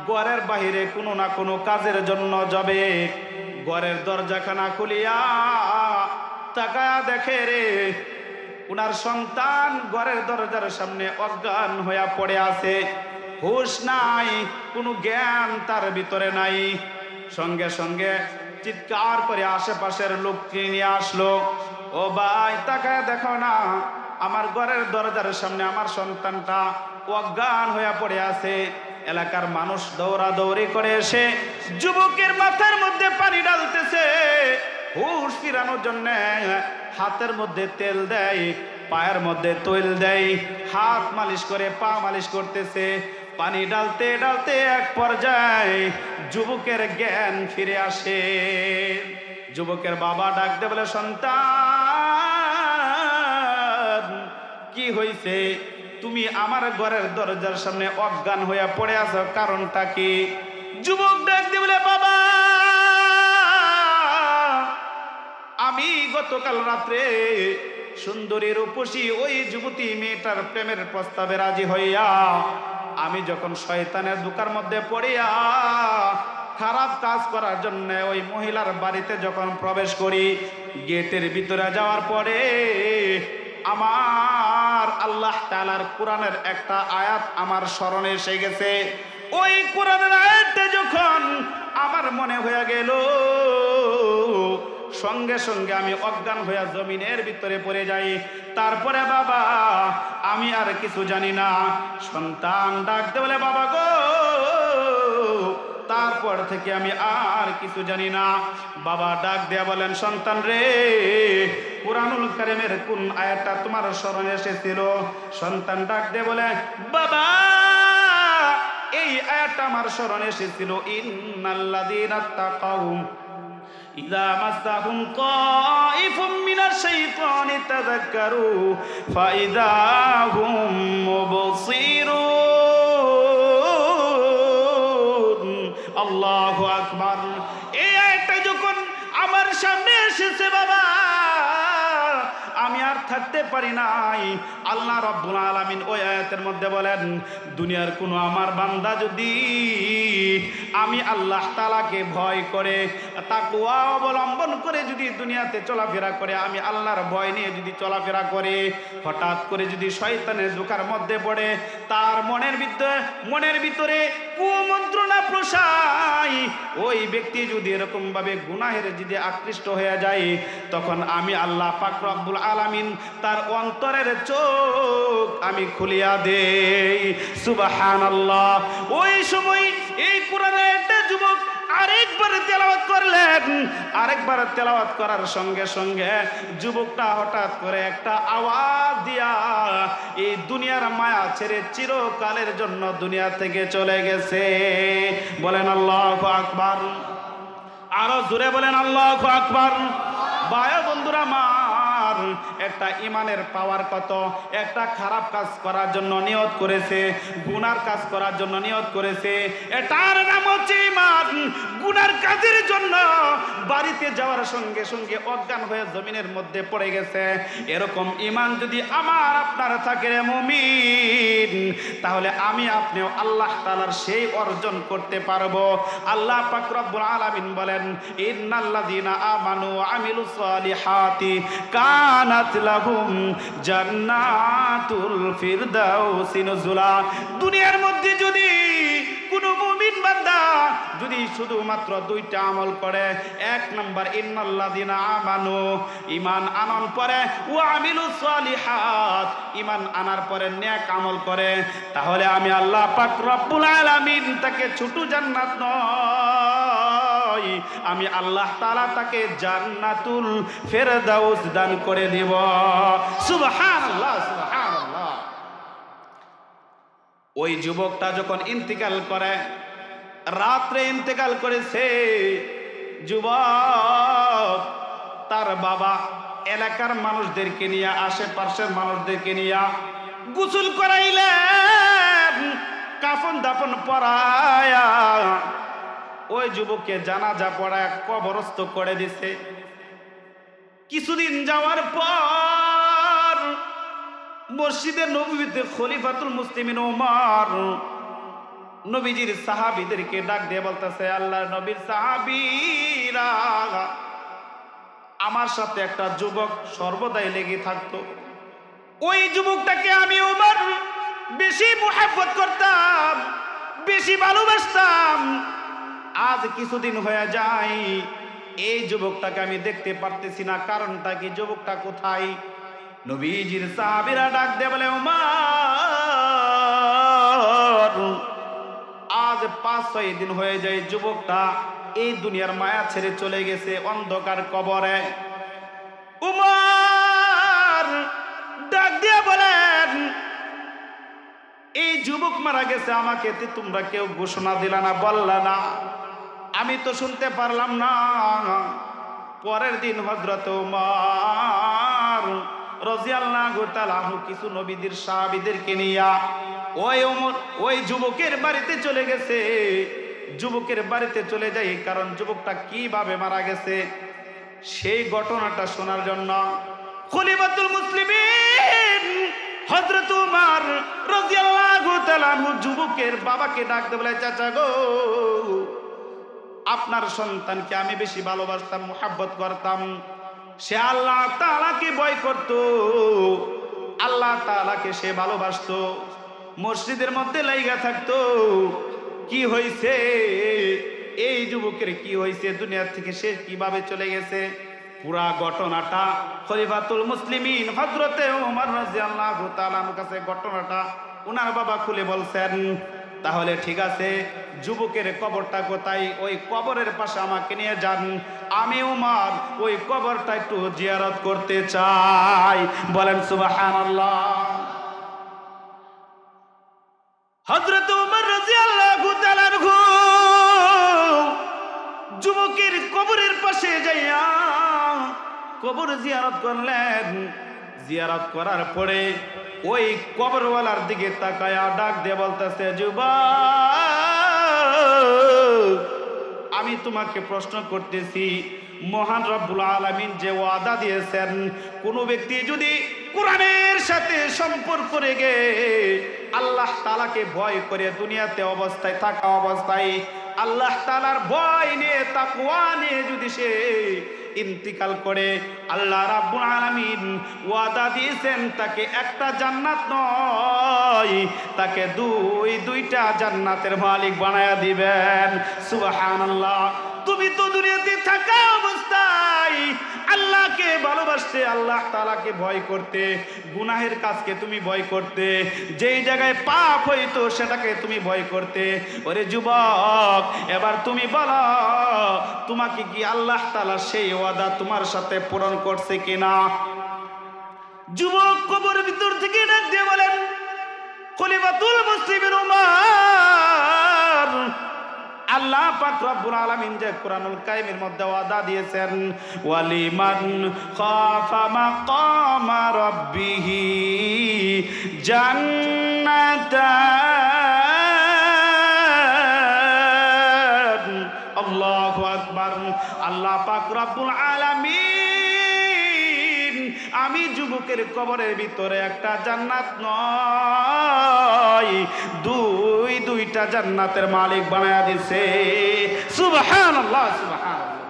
ঘরের বাহিরে কোনো না কোনো কাজের জন্য যাবে। ঘরের দরজাখানা খুলিয়া তাকায়া দেখে রে, উনার সন্তান ঘরের দরজার সামনে অজ্ঞান হইয়া পড়ে আছে। হুঁশ নাই, কোনো জ্ঞান তার ভিতরে নাই। সঙ্গে সঙ্গে চিৎকার করে আশেপাশের লোককে নিয়ে আসলো। ও ভাই, তাকায় দেখো না, আমার ঘরের দরজার সামনে আমার সন্তানটা অজ্ঞান হইয়া পড়ে আছে। এলাকার মানুষ দৌড়াদৌড়ি করে এসে যুবকের মাথার মধ্যে পানি ঢালতেছে, হুঁশ ফিরানোর জন্য হাতের মধ্যে তেল দেয়, পায়ের মধ্যে তৈল দেয়, হাত মালিশ করে পা মালিশ করতেছে। পানি ডালতে ডালতে এক পর্যায়ে যুবকের জ্ঞান ফিরে আসে। যুবকের বাবা ডাক দে বলে, সন্তান কি হয়েছে? তুমি আমার ঘরের দরজার সামনে অজ্ঞান হইয়া পড়ে আছো, কারণটা কি? যুবক ডাক দে বলে, বাবা, আমি গতকাল রাত্রে সুন্দরী রূপসী ওই যুবতী মেয়েটার প্রেমের প্রস্তাবে রাজি হইয়া আমি যখন শয়তানের ধোঁকার মধ্যে পড়িয়া খারাপ কাজ করার জন্য ওই মহিলার বাড়িতে যখন প্রবেশ করি, গেটের ভিতরে যাওয়ার পরে আমার আল্লাহ তাআলার কোরআনের একটা আয়াত আমার স্মরণে এসে গেছে। ওই কোরআনের আয়াতটা যখন আমার মনে হয়ে গেল, সঙ্গে সঙ্গে আমি অজ্ঞান হইয়া জমিনের ভিতরে পড়ে যাই। তারপরে বাবা, আমি আর কিছু জানি না। সন্তান ডাকতে বলে, বাবা গো, তারপর থেকে আমি আর কিছু জানি না। বাবা ডাক দেয়া বলেন, সন্তান রে, কুরআনুল কারীমের কোন আয়াতটা তোমার স্মরণে এসেছিল? সন্তান ডাক দিয়ে বলে, বাবা, এই আয়াতটা আমার স্মরণে এসেছিল, ইন্নাল্লাযীনা তাকাউ ইযা মাসাহুম তাইফুম মিনাশ শাইতানি তাযাক্কারু ফাইযা হুম মুবসিরুন। আল্লাহু আকবার। এই আয়াতটা যখন আমার সামনে এসেছে বাবা, আমি আর থাকতে পারি নাই। আল্লাহ রাব্বুল আলামিন ওই আয়াতের মধ্যে বলেন, দুনিয়ার কোনো আমার বান্দা যদি আমি আল্লাহ তাআলাকে ভয় করে, তাকওয়া অবলম্বন করে যদি দুনিয়াতে চলাফেরা করে, আমি আল্লাহর ভয় নিয়ে যদি চলাফেরা করে, হঠাৎ করে যদি শয়তানের ধোঁকার মধ্যে পড়ে, তার মনের ভিতরে কুমন্ত্রণা প্রসায়, ওই ব্যক্তি যদি এরকম ভাবে গুনাহের যদি আকৃষ্ট হয়ে যায়, তখন আমি আল্লাহ পাক রব্বুল আলামিন তার অন্তরের চোখ আমি খুলিয়া দেই। সুবহানাল্লাহ। ওই সময় এই কোরআনের একটা যুবক আরেকবার তেলাওয়াত করলেন। আরেকবার তেলাওয়াত করার সঙ্গে সঙ্গে যুবকটা হঠাৎ করে একটা আওয়াজ দিয়া এই দুনিয়ার মায়া ছেড়ে চিরকালের জন্য দুনিয়া থেকে চলে গেছে। বলেন আল্লাহু আকবার। আরো জোরে বলেন আল্লাহু আকবার। ভাই বন্ধুরা আমার, একটা ইমানের পাওয়ার কত! একটা খারাপ কাজ করার জন্য নিয়ত করেছে, গুনার কাজ করার জন্য নিয়ত করেছে, এটার নাম হচ্ছে ইমান। গুনার কাজের জন্য বাড়িতে যাওয়ার সঙ্গে সঙ্গে অজ্ঞান হয়ে জমিনের মধ্যে পড়ে গেছে। এরকম ইমান যদি আমার আপনার থাকে রে মুমিন, তাহলে আমি আপনিও আল্লাহ তাআলার সেই অর্জন করতে পারবো। আল্লাহ পাক রব্বুল আলামিন বলেন, ইন্নাল্লাযীনা আমানু ওয়া আমিলুস সালিহাতি কানাত লাহুম জান্নাতুল ফিরদাউসি নুজুলা। দুনিয়ার মধ্যে যদি কোনো মুমিন মুমিন বান্দা যদি শুধুমাত্র দুইটা আমল করে, এক নাম্বার ইন্নাল্লাযিনা আমানু, ঈমান আনার পরে ওয়া আমিলুস সালিহাত, ঈমান আনার পরে নেক আমল করে, তাহলে আমি আল্লাহ পাক রব্বুল আলামিন তাকে ছোট জান্নাত নয়, আমি আল্লাহ তাআলা তাকে জান্নাতুল ফেরদাউস দান করে দেব। সুবহানাল্লাহ, সুবহানাল্লাহ। ওই যুবকটা যখন ইন্তেকাল করে, রাত্রে ইন্তেকাল করেছে, যুবক তার বাবা এলাকার মানুষদেরকে নিয়ে, আশেপাশের মানুষদেরকে নিয়ে গোসল করাইলেন, কাফন দাফন পরায়া ওই যুবককে জানাজা পড়ায় কবরস্থ করে দিছে। কিছুদিন যাওয়ার পর মসজিদে নববীতে খলিফাতুল মুসলিমিন ওমর নবীজির সাহাবীদেরকে ডাক দিয়ে বলতেছে, আল্লাহর নবীর সাহাবীরা, আমার সাথে একটা যুবক সর্বদাই লেগে থাকতো, ওই যুবকটাকে আমি ওমর বেশি মুহাব্বত করতাম, বেশি ভালোবাসতাম। আজ কিছুদিন হয়ে যায়, এই যুবকটাকে আমি দেখতে পারতেছি না, কারণটা কি, যুবকটা কোথায়? নবীজির সাহাবীরা ডাক দিয়ে বলে, ওমর আজ 5-6 দিন হয়ে যায়, যুবকটা এই দুনিয়ার মায়া ছেড়ে চলে গেছে অন্ধকার কবরে। উমর ডাক দিয়ে বলেন, এই যুবক মারা গেছে, আমাকে তোমরা কেউ ঘোষণা দিলা না, বললা না, আমি তো শুনতে পারলাম না। পরের দিন হযরত ওমর রাদিয়াল্লাহু তাআলা কিছু নবীদের সাহাবীদেরকে নিয়ে ওই যুবকের বাড়িতে চলে গেছে। যুবকের বাড়িতে চলে যায়, কারণ যুবকটা কিভাবে মারা গেছে সেই ঘটনাটা শোনার জন্য। খলিফাতুল মুসলিমিন হযরত ওমর রাদিয়াল্লাহু তাআলা যুবকের বাবাকে ডাকতে বলে, চাচা গো, আপনার সন্তানকে আমি বেশি ভালোবাসতাম, মুহাব্বত করতাম, সে আল্লাহ তাআলাকে ভয় করত, আল্লাহ তাআলাকে সে ভালোবাসতো, মসজিদের মধ্যে লাইগা থাকতো। কি হয়েছে এই যুবকের, কি হয়েছে, দুনিয়া থেকে সে কিভাবে চলে গেছে, পুরা ঘটনাটা খলিফাতুল মুসলিমিন হযরতে ওমর রাদিয়াল্লাহু তাআলার কাছে ঘটনাটা ওনার বাবা খুলে বলছেন। তাহলে ঠিক আছে, যুবকের কবরটা কোথায়? ওই কবরের পাশে আমাকে নিয়ে যান, আমি ওমর ওই কবরটা একটু জিয়ারত করতে চাই। বলেন সুবহানাল্লাহ। হযরত ওমর রাদিয়াল্লাহু তাআলা যুবকের কবরের পাশে যাইয়া কবর জিয়ারত করলেন। জিয়ারত করার পরে ওই কবরওয়ালার দিকে তাকায়া ডাক দিয়ে বলতেছে, যুবক, আমি তোমাকে প্রশ্ন করতেছি, মহান রব্বুল আলামিন যে ওয়াদা দিয়েছেন, কোন ব্যক্তি যদি কোরআনের সাথে সম্পর্ক রেখে আল্লাহ তাআলাকে ভয় করে দুনিয়াতে অবস্থায় থাকা অবস্থায় আল্লাহ তাআলার ভয় নিয়ে, তাকওয়া নিয়ে যদি সে ইন্তিকাল করে, আল্লাহ রাব্বুল আলামিন ওয়াদা দিয়েছেন তাকে একটা জান্নাত নয়, তাকে দুইটা জান্নাতের মালিক বানায়া দিবেন। সুবহানাল্লাহ। তুমি তো দুনিয়াতে থাকা অবস্থায় আল্লাহকে ভালোবাসতে, আল্লাহ তাআলাকে ভয় করতে, গুনাহের কাজকে তুমি ভয় করতে, যেই জায়গায় পাপ হইতো সেটাকে তুমি ভয় করতে। ওরে যুবক, এবার তুমি বলো, তোমাকে কি আল্লাহ তাআলা সেই ওয়াদা তোমার সাথে পূরণ করছে কিনা? যুবক কবরের ভিতর থেকে ডাক দিয়ে বলেন, খলিফাতুল মুসলিমিন ওমর, আল্লাহ পাক রব্বুল আলামিন যে কুরআনুল কারীমের মধ্যে ওয়াদা দিয়েছেন, ওয়ালিমান খাফা মাকামা রাব্বিহি জান্নাতান। আল্লাহু আকবার। আল্লাহ পাক রব্বুল আলামিন আমি যুবকের কবরের ভিতরে একটা জান্নাত নয়, দুইটা জান্নাতের মালিক বানায়া দিছে। সুবহানাল্লাহ, সুবহানাল্লাহ।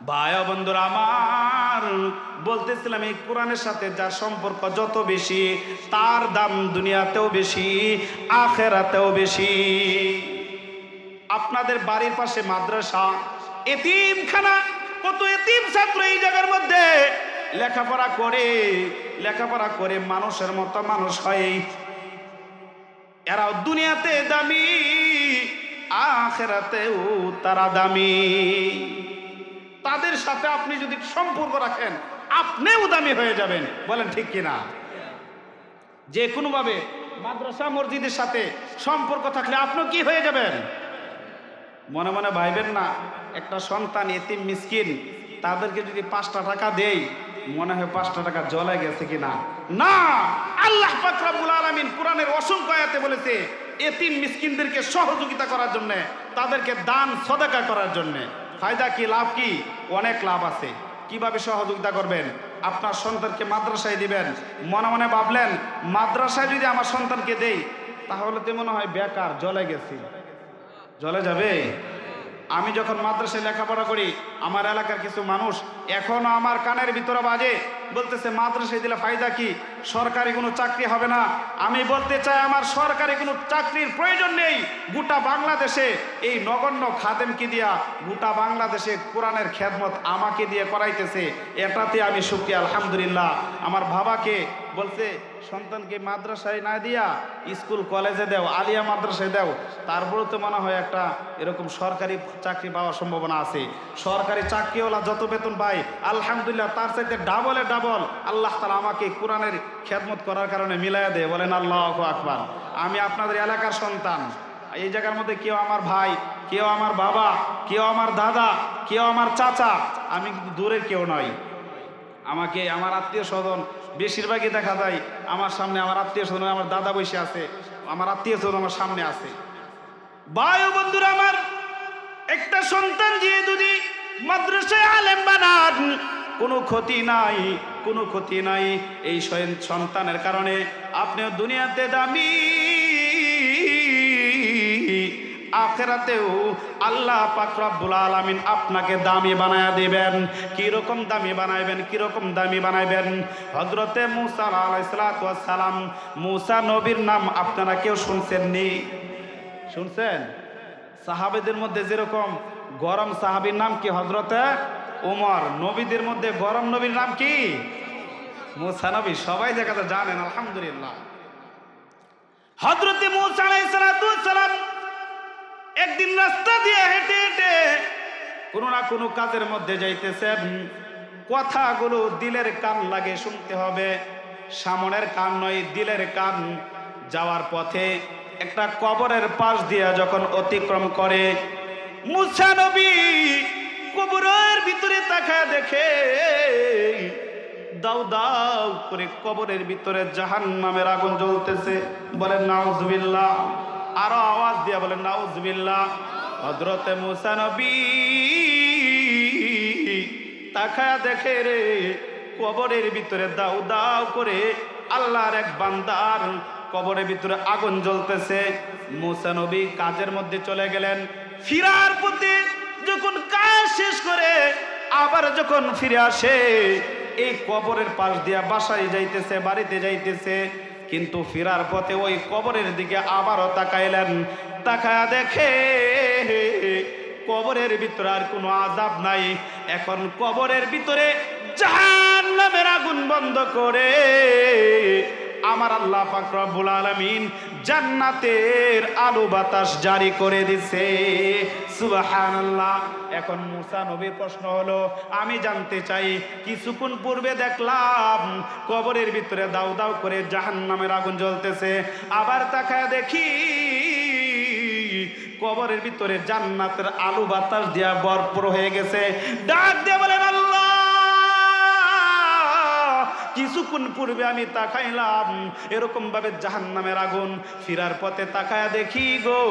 ভাই ও বন্ধুরা আমার, বলতেছিলাম এই কোরআনের সাথে যার সম্পর্ক যত বেশি, তার দাম দুনিয়াতেও বেশি, আখেরাতেও বেশি। আপনাদের বাড়ির পাশে মাদ্রাসা, এতিমখানা, কত এতিম ছাত্র এই জায়গার মধ্যে লেখাপড়া করে মানুষের মতো মানুষ হয়। এরাও দুনিয়াতে দামি, আখিরাতেও তারা দামি। তাদের সাথে আপনি যদি সম্পর্ক রাখেন আপনিও দামি হয়ে যাবেন। বলেন ঠিক কিনা? যে কোনোভাবে মাদ্রাসা মসজিদের সাথে সম্পর্ক থাকলে আপনিও কি হয়ে যাবেন? মনে মনে ভাইবেন না একটা সন্তান এতিম মিসকিন, তাদেরকে যদি 5টা টাকা দেই মনে হয় 5টা টাকা জ্বলে গেছে কিনা। না, আল্লাহ পাক রব্বুল আলামিন কোরআনের অসংখ্য আয়াতে বলেছে এতিম মিসকিনদেরকে সহযোগিতা করার জন্য, তাদেরকে দান সদকা করার জন্য। ফায়দা কি, লাভ কি? অনেক লাভ আছে। কিভাবে সহযোগিতা করবেন? আপনার সন্তানকে মাদ্রাসায় দিবেন, মনে মনে ভাবলেন মাদ্রাসায় যদি আমার সন্তানকে দেই তাহলে তো মনে হয় বেকার, জ্বলে গেছি। জ্বলে যাবে? আমি যখন মাদ্রাসায় লেখাপড়া করি আমার এলাকার কিছু মানুষ এখনো আমার কানের ভিতরে বাজে, বলতেছে মাদ্রাসায় দিলে ফায়দা কি, সরকারি কোনো চাকরি হবে না। আমি বলতে চাই আমার সরকারি কোনো চাকরির প্রয়োজন নেই। গোটা বাংলাদেশে এই নগণ্য খাদেমকে দিয়া গোটা বাংলাদেশে কোরআনের খেদমত আমাকে দিয়ে করাইতেছে, এটাতে আমি সুখী আলহামদুলিল্লাহ। আমার বাবাকে বলছে সন্তানকে মাদ্রাসায় না দিয়া স্কুল কলেজে দাও, আলিয়া মাদ্রাসায় দাও, তারপরেও তো মনে হয় একটা এরকম সরকারি চাকরি পাওয়ার সম্ভাবনা আছে। সরকারি চাকরিওয়ালা যত বেতন পায় আলহামদুলিল্লাহ তার চাইতে ডাবলে ডাবল আল্লাহ তাআলা আমাকে কোরআনের খেদমত করার কারণে মিলাইয়া দেয়। বলেন আল্লাহু আকবার। আমি আপনাদের এলাকার সন্তান, এই জায়গার মধ্যে কেউ আমার ভাই, কেউ আমার বাবা, কেউ আমার দাদা, কেউ আমার চাচা, আমি কিন্তু দূরের কেউ নয়। আমাকে আমার আত্মীয় স্বজন বেশিরভাগই দেখা যায় আমার সামনে, আমার আত্মীয় স্বজন, আমার দাদা বসে আছে, আমার আত্মীয় স্বজন আমার সামনে আছে। ভাই ও বন্ধুরা আমার, একটা সন্তান দিয়ে যদি মাদ্রাসায় আলেম বানান কোনো ক্ষতি নাই, কোনো ক্ষতি নাই। এই সন্তানের কারণে আপনিও দুনিয়াতে দামি, আখিরাতেও আল্লাহ পাক রব্বুল আলামিন আপনাকে দামি বানায়া দিবেন। কি রকম দামি বানাইবেন? কি রকম দামি বানাইবেন? হযরতে মূসা আলাইহিস সালাতু ওয়াস সালাম, মূসা নবীর নাম আপনারা কেউ শুনছেননি? শুনছেন? সাহাবেদের মধ্যে যেরকম গরম সাহাবীর নাম কি? হযরতে ওমর। নবীদের মধ্যে গরম নবীর নাম কি? মূসা নবী। সবাই দেখা যায় জানেন আলহামদুলিল্লাহ। হযরতে মূসা আলাইহিস সালাতু ওয়াস সালাম একদিন রাস্তা দিয়ে হেঁটে হেঁটে কোনো না কোনো কাজের মধ্যে যাইতেছেন। কথাগুলো দিলের কান লাগে, শুনতে হবে, সামনের কান নয়, দিলের কান। যাওয়ার পথে একটা কবরের পাশ দিয়ে যখন অতিক্রম করে মূসা নবী কবরের ভিতরে তাকায় দেখে দাউ দাউ করে কবরের ভিতরে জাহান্নামের আগুন জ্বলতেছে। বলেন নাউজুবিল্লাহ। আরো আওয়াজ দিয়া বলেন নাউজুবিল্লাহ। হযরতে মূসা নবী তাকায়া দেখে রে কবরের ভিতরে দাউ দাউ করে আল্লাহর এক বান্দার কবরের ভিতরে আগুন জ্বলতেছে। মূসা নবী কাজের মধ্যে চলে গেলেন। ফিরার পথে যখন কাজ শেষ করে আবার যখন ফিরে আসে এই কবরের পাশ দিয়া বাসায় যাইতেছে, বাড়িতে যাইতেছে, কিন্তু ফিরার পথে ওই কবরের দিকে আবারও তাকাইলেন। তাকায়া দেখে কবরের ভিতরে আর কোনো আযাব নাই। এখন কবরের ভিতরে জাহান্নামের আগুন বন্ধ করে আমার আল্লাহ পাক রব্বুল আলামিন জান্নাতের আলো বাতাস জারি করে দিছে। সুবহানাল্লাহ। এখন মূসা নবীর প্রশ্ন হলো, আমি জানতে চাই কিছুক্ষণ পূর্বে দেখলাম কবরের ভিতরে দাউ দাউ করে জাহান্নামের আগুন জ্বলতেছে, আবার তাকায় দেখি কবরের ভিতরে জান্নাতের আলো বাতাস দিয়া ভরপুর হয়ে গেছে। ডাক দিয়ে বলেন আল্লাহ, কিছুক্ষণ পূর্বে আমি তাকাইলাম এরকম ভাবে জাহান্নামের আগুন, ফিরার পথে তাকায়া দেখি গো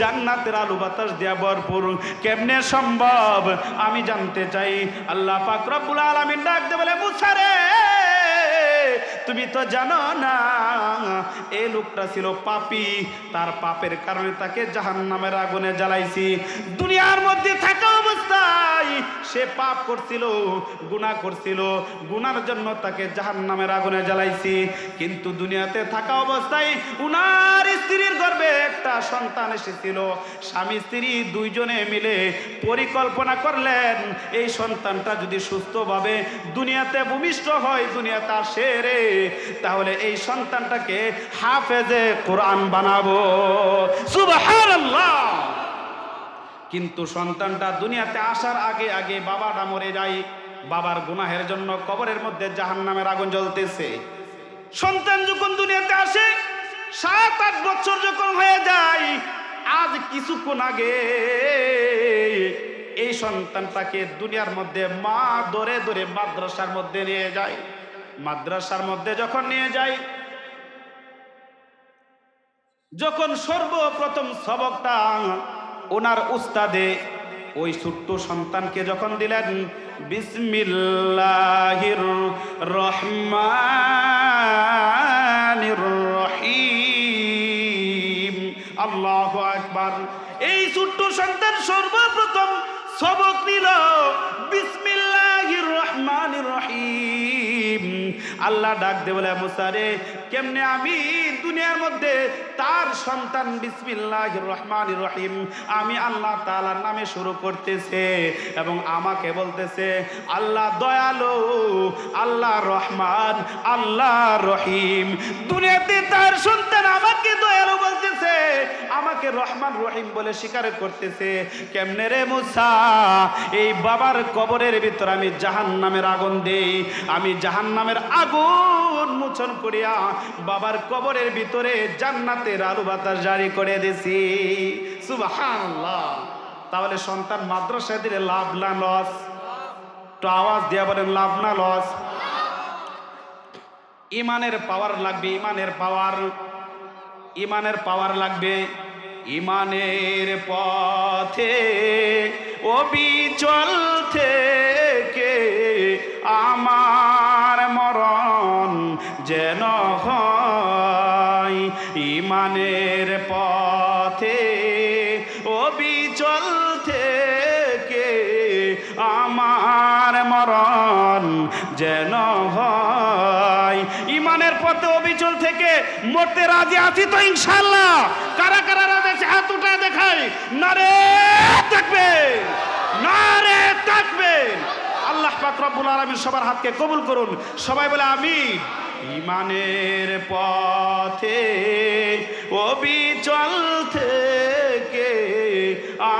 জান্নাতের আলো বাতাস দিয়া ভরপুর, কেমনে সম্ভব আমি জানতে চাই। আল্লাহ পাক রব্বুল আলামিন ডাক দিয়ে বলে, মূসা রে তুমি তো জানো না এই লোকটা ছিল পাপী, তার পাপের কারণে তাকে জাহান্নামের আগুনে জ্বালাইছি। দুনিয়ার মধ্যে থাকা অবস্থায় সে পাপ করছিল, গুনাহ করছিল, গুনার জন্য তাকে জাহান্নামের আগুনে জ্বালাইছি। কিন্তু দুনিয়াতে থাকা অবস্থায় উনার স্ত্রীর গর্ভে একটা সন্তান এসেছিল। স্বামী স্ত্রী দুইজনে মিলে পরিকল্পনা করলেন, এই সন্তানটা যদি সুস্থভাবে দুনিয়াতে ভূমিষ্ঠ হয়, দুনিয়াতে আসে রে, তাহলে এই সন্তানটাকে হাফেজে কোরআন বানাবো। সুবহানাল্লাহ। কিন্তু সন্তানটা দুনিয়াতে আসার আগে আগে বাবাটা মরে যায়। বাবার গুনাহের জন্য কবরের মধ্যে জাহান্নামের আগুন জ্বলতেছে। সন্তান যখন দুনিয়াতে আসে, 7-8 বছর যখন হয়ে যায়, আজ কিছুক্ষণ আগে এই সন্তানটাকে দুনিয়ার মধ্যে মা ধরে ধরে মাদ্রাসার মধ্যে নিয়ে যায়। মাদ্রাসার মধ্যে যখন নিয়ে যায়, যখন সর্বপ্রথম সবকটা ওনার উস্তাদে ওই ছোট্ট সন্তানকে যখন দিলেন, বিসমিল্লাহির রহমানির রহিম, আল্লাহু আকবার। এই ছোট্ট সন্তান সর্বপ্রথম সবক নিল বিসমিল্লাহির রহমানির রহিম। আল্লাহ ডাক দে বলে, মুসা রে, কেমনে আমি দুনিয়ার মধ্যে তার সন্তান বিসমিল্লাহির রহমানির রহিম, আমি আল্লাহ তাআলার নামে শুরু করতেছে এবং আমাকে বলতেছে আল্লাহ দয়ালু, আল্লাহ রহমান, আল্লাহ রহিম। দুনিয়াতে তার সন্তান আমাকে দয়ালু বলতেছে, আমাকে রহমান রহিম বলে স্বীকার করতেছে। কেমনে রে মুসা? এই বাবার কবরের ভিতর আমি জাহান্নামের আগুন দেই, আমি জাহান্নামের আগুন মোচন করিয়া বাবার কবরের ভিতরে জান্নাতের আলো বাতাস জারি করে দিছি। সুবহানাল্লাহ। তাহলে সন্তান মাদ্রাসায় দিলে লাভ না লস? তো আওয়াজ দিয়া বলেন, লাভ না লস? ইমানের পাওয়ার লাগবে, ইমানের পাওয়ার, ইমানের পাওয়ার লাগবে। ইমানের পথে অবিচল থেকে আমার মরণ যেন হয়। ইমানের পথে অবিচল থেকে আমার মরণ যেন হয়। ইমানের পথে অবিচল থেকে মরতে রাজি আছি তো ইনশাআল্লাহ? কারা কারা রাজি আছে হাত উঠায় দেখাই। নারে তাকবীর, নারে তাকবীর। আল্লাহ পাক রব্বুল আলামিন সবার হাতকে কবুল করুন। সবাই বলে আমিন। ইমানের পথে অবিচল থেকে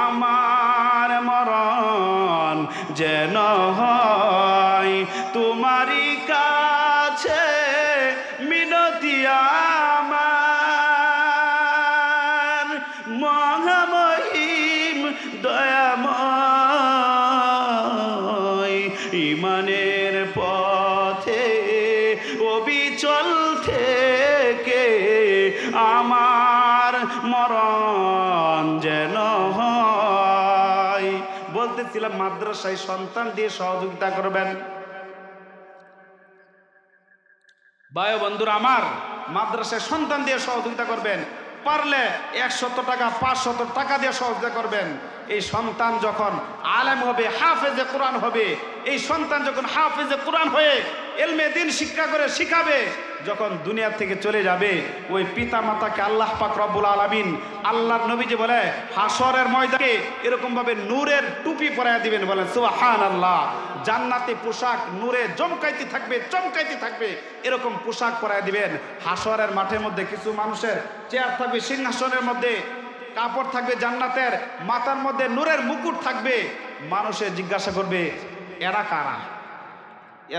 আমার মরণ যেন হয়। তোমারই কাছে মিনতি আমার, মহামহিম দয়াময়। ইমানের পথে অবিচল থেকে আমার মরণ যেন হয়। বলতেছিলাম মাদ্রাসায় সন্তান দিয়ে সহযোগিতা করবেন। ভাই বন্ধুরা আমার, মাদ্রাসায় সন্তান দিয়ে সহযোগিতা করবেন। পারলে 100 টাকা 500 টাকা দিয়ে সহযোগিতা করবেন। এই সন্তান যখন আলেম হবে, হাফেজে কোরআন হবে, এই সন্তান যখন হাফেজে কোরআন হয়ে ইলমে দ্বীন শিক্ষা করে শিখাবে, যখন দুনিয়া থেকে চলে যাবে, ওই পিতা মাতাকে আল্লাহ পাক রব্বুল আলামিন, আল্লাহর নবীজি বলে হাসরের ময়দানে এরকম ভাবে নূরের টুপি পরাইয়া দিবেন। বলেন সুবহানাল্লাহ। জান্নাতি পোশাক নূরে চমকাইতে থাকবে, চমকাইতে থাকবে, এরকম পোশাক পরাইয়া দিবেন। হাসরের মাঠের মধ্যে কিছু মানুষের চেয়ার থাকবে, সিংহাসনের মধ্যে কাপড় থাকবে জান্নাতের, মাথার মধ্যে নূরের মুকুট থাকবে। মানুষে জিজ্ঞাসা করবে এরা কারা?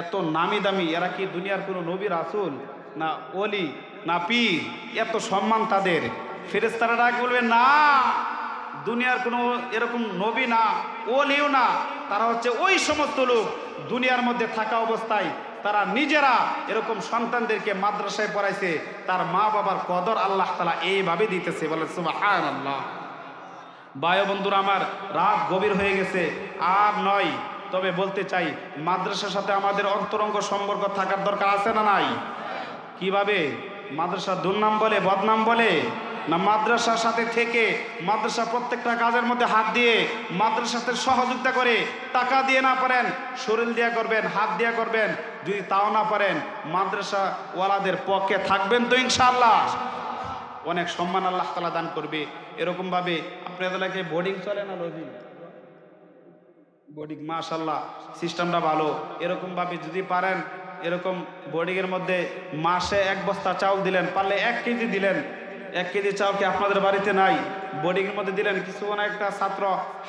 এত নামি দামি, এরা কি দুনিয়ার কোনো নবী রাসূল না ওলি না পীর? এত সম্মান তাদের। ফেরেশতারা ডাক বলবে না, দুনিয়ার কোনো এরকম নবী না, ওলিও না, তারা হচ্ছে ওই সমস্ত লোক দুনিয়ার মধ্যে থাকা অবস্থায় তারা নিজেরা এরকম সন্তানদেরকে মাদ্রাসায় পড়াইছে, তার মা বাবার কদর আল্লাহ তাআলা এইভাবে দিতেছে। বলে সুবহানাল্লাহ। ভাই বন্ধুরা আমার, রাত গভীর হয়ে গেছে, আর নয়। তবে বলতে চাই, মাদ্রাসার সাথে আমাদের অন্তরঙ্গ সম্পর্ক থাকার দরকার আছে না নাই? কিভাবে? মাদ্রাসা দুর্নাম বলে, বদনাম বলে, না মাদ্রাসার সাথে থেকে মাদ্রাসা প্রত্যেকটা কাজের মধ্যে হাত দিয়ে মাদ্রাসার সাথে সহযোগিতা করে টাকা দিয়ে না পারেন শরীর দিয়া করবেন, হাত দিয়া করবেন। যদি তাও না পারেন মাদ্রাসা ওয়ালাদের পক্ষে থাকবেন তো ইনশাআল্লাহ অনেক সম্মান আল্লাহ তাআলা দান করবে। এরকম ভাবে আপনাদের এলাকায় বোর্ডিং চলে না? রবি বোর্ডিং মাশাআল্লাহ সিস্টেমটা ভালো। এরকম ভাবে যদি পারেন এরকম বোর্ডিং এর মধ্যে মাসে 1 বস্তা চাউল দিলেন, পারলে 1 কেজি দিলেন। 1 কেজি চাউল কি আপনাদের বাড়িতে নাই? বোর্ডিং এর মধ্যে দিলেন। কিছু একটা ছাত্র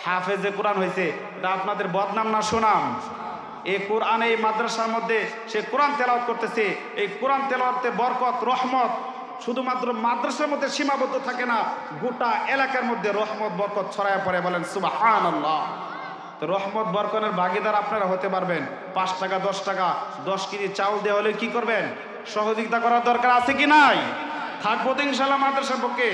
হাফেজে কোরআন হয়েছে, এটা আপনাদের বদনাম না সুনাম? এই কোরআন এই মাদ্রাসার মধ্যে সে কোরআন তেলাওয়াত করতেছে। এই কোরআন তেলাওয়াতে বরকত রহমত শুধুমাত্র মাদ্রাসার মধ্যে সীমাবদ্ধ থাকে না, গোটা এলাকার মধ্যে রহমত বরকত ছড়ায় পড়ে। বলেন সুবহানাল্লাহ। তো রহমত বরকতের ভাগীদার আপনারা হতে পারবেন। 5 টাকা 10 টাকা 10 কেজি চাউল দেওয়া হলে কি করবেন? সহযোগিতা করার দরকার আছে কি নাই? থাকবো তো ইনশাআল্লাহ মাদ্রাসার পক্ষে।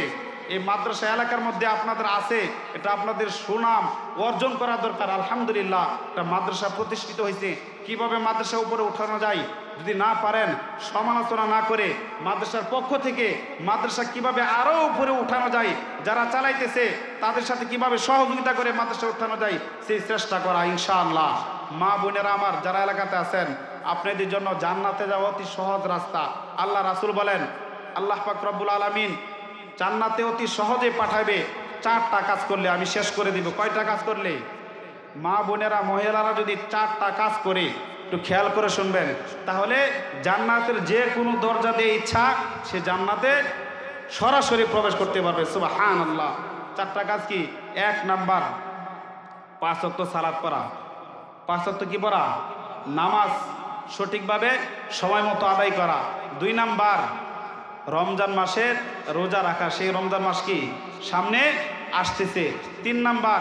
এই মাদ্রাসা এলাকার মধ্যে আপনাদের আছে, এটা আপনাদের সুনাম অর্জন করা দরকার। আলহামদুলিল্লাহ একটা মাদ্রাসা প্রতিষ্ঠিত হয়েছে। কিভাবে মাদ্রাসা উপরে উঠানো যায় যদি না পারেন, সমালোচনা না করে মাদ্রাসার পক্ষ থেকে মাদ্রাসা কিভাবে আরো উপরে উঠানো যায়, যারা চালাইতেছে তাদের সাথে কিভাবে সহযোগিতা করে মাদ্রাসা উঠানো যায় সেই চেষ্টা করা ইনশাআল্লাহ। মা বোনেরা আমার যারা এলাকাতে আছেন, আপনাদের জন্য জান্নাতে যাওয়া অতি সহজ রাস্তা। আল্লাহ রাসূল বলেন, আল্লাহ পাক রব্বুল আলামিন জান্নাতে অতি সহজে পাঠাবে 4টা কাজ করলে। আমি শেষ করে দিব। কয়টা কাজ করলে? মা বোনেরা মহিলারা যদি 4টা কাজ করে, একটু খেয়াল করে শুনবেন, তাহলে জান্নাতের যে কোনো দরজা দিয়ে ইচ্ছা সে জান্নাতে সরাসরি প্রবেশ করতে পারবে। সুবহানাল্লাহ। 4টা কাজ কি? 1 নাম্বার 5 ওয়াক্ত সালাত পড়া। 5 ওয়াক্ত কি পড়া? নামাজ সঠিকভাবে সময় মতো আদায় করা। 2 নাম্বার রমজান মাসের রোজা রাখা। সেই রমজান মাস কি সামনে আসতেছে। 3 নাম্বার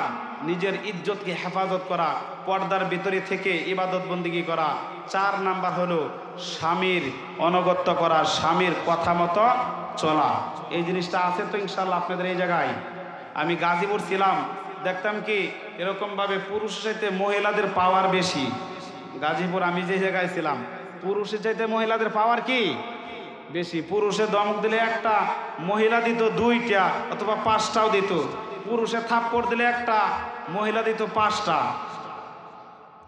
নিজের ইজ্জতকে হেফাজত করা, পর্দার ভিতরে থেকে ইবাদত বন্দিগি করা। 4 নাম্বার হলো স্বামীর অনুগত্য করা, স্বামীর কথা মতো চলা। এই জিনিসটা আছে তো ইনশাআল্লাহ আপনাদের এই জায়গায়? আমি গাজীপুর ছিলাম, দেখতাম কি এরকমভাবে পুরুষের চাইতে মহিলাদের পাওয়ার বেশি। গাজীপুর আমি যে জায়গায় ছিলাম, পুরুষের চাইতে মহিলাদের পাওয়ার কি বেশি। পুরুষে ধমক দিলে একটা, মহিলা দিত 2টা অথবা 5টাও দিত। পুরুষে থাপ্পড় দিলে একটা, মহিলা দিত 5টা।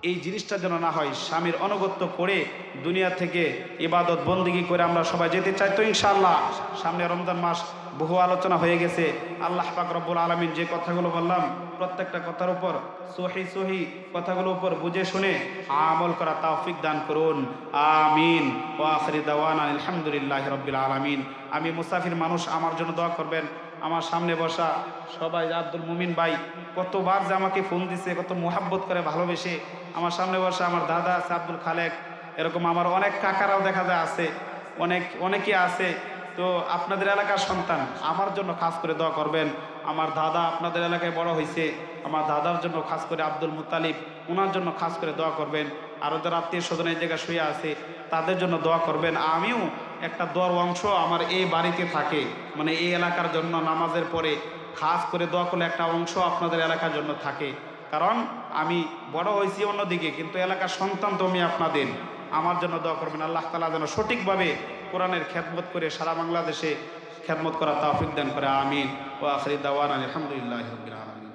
এই জিনিসটা যেন না হয়। স্বামীর অনুগত্য করে দুনিয়া থেকে ইবাদত বন্দিগি করে আমরা সবাই যেতে চাই তো ইনশাআল্লাহ। সামনে রমজান মাস, বহু আলোচনা হয়ে গেছে। আল্লাহ পাক রব্বুল আলামিন যে কথাগুলো বললাম প্রত্যেকটা কথার উপর সহি কথাগুলোর উপর বুঝে শুনে আমল করা তৌফিক দান করুন। আমিন। ওয়া আখিরি দাওয়ানা আলহামদুলিল্লাহি রাব্বিল আলামিন। আমি মুসাফির মানুষ, আমার জন্য দোয়া করবেন। আমার সামনে বসা সবাই, আব্দুল মুমিন ভাই কতবার যে আমাকে ফোন দিছে, কত মোহাব্বত করে ভালোবেসে। আমার সামনে বসা আমার দাদা আছে আব্দুল খালেক, এরকম আমার অনেক কাকারাও দেখা যায় আছে, অনেকে আছে। তো আপনাদের এলাকার সন্তান, আমার জন্য খাস করে দোয়া করবেন। আমার দাদা আপনাদের এলাকায় বড় হয়েছে, আমার দাদার জন্য খাস করে আব্দুল মুত্তালিব, ওনার জন্য খাস করে দোয়া করবেন। আরও যারা আত্মীয় স্বজন এই জায়গায় শুয়ে আছে তাদের জন্য দোয়া করবেন। আমিও একটা দোয়ার অংশ আমার এই বাড়িতে থাকে, মানে এই এলাকার জন্য নামাজের পরে খাস করে দোয়া করলে একটা অংশ আপনাদের এলাকার জন্য থাকে। কারণ আমি বড় হয়েছি অন্যদিকে, কিন্তু এলাকার সন্তান তো আমি আপনাদের। আমার জন্য দোয়া করবেন। আল্লাহ তাআলা যেন সঠিকভাবে কোরআনের খেদমত করে সারা বাংলাদেশে খেদমত করা তৌফিক দান করে। আমিন। ওয়া আখিরি দাওয়ানা আলহামদুলিল্লাহি রাব্বিল আলামিন।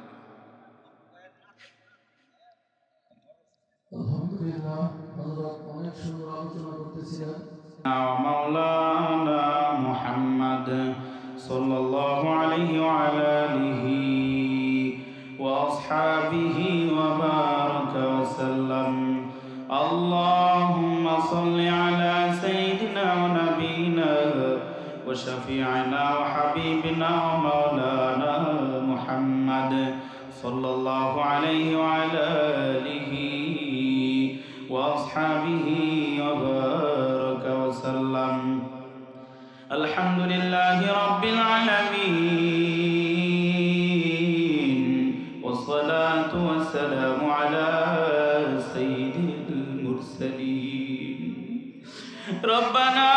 আলহামদুলিল্লাহ। হযরত অনেক সুন্দর আলোচনা করতেছিলেন। মাওলানা মুহাম্মদ সাল্লাল্লাহু আলাইহি ওয়া আলা আলিহি ওয়া আসহাবিহি ওয়া বারাকা ওয়া সাল্লাম। আল্লাহুম্মা সাল্লি আলা সাইয়্যিদিনা ওয়া নাবিয়িনা ওয়া শাফি'িনা ওয়া হাবিবিনা ওয়া মাওলানা মুহাম্মদ সাল্লাল্লাহু আলাইহি ওয়া আলা আলিহি ওয়া আসহাবিহি ওয়া বারাকা ওয়া সাল্লাম। আলহামদুলিল্লাহি রাব্বিল আলামিন ওয়াস সালাতু ওয়াস সালামু আলা সাইয়্যিদিল মুরসালিন। রব্বানা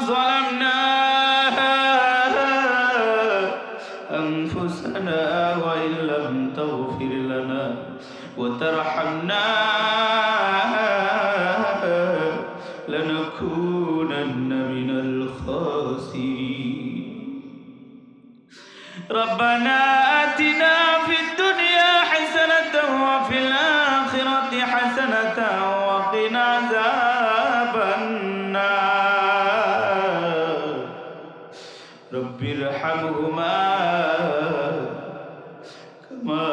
যালামনা আনফুসানা ওয়া ইল্লাম তাগফির লানা ওয়া তারহামনা লানাকুনান্না মিনাল খাসিরিন। ربنا آتنا في الدنيا حسنة وفي الآخرة حسنة وقنا عذاب النار رب ارحمهما كما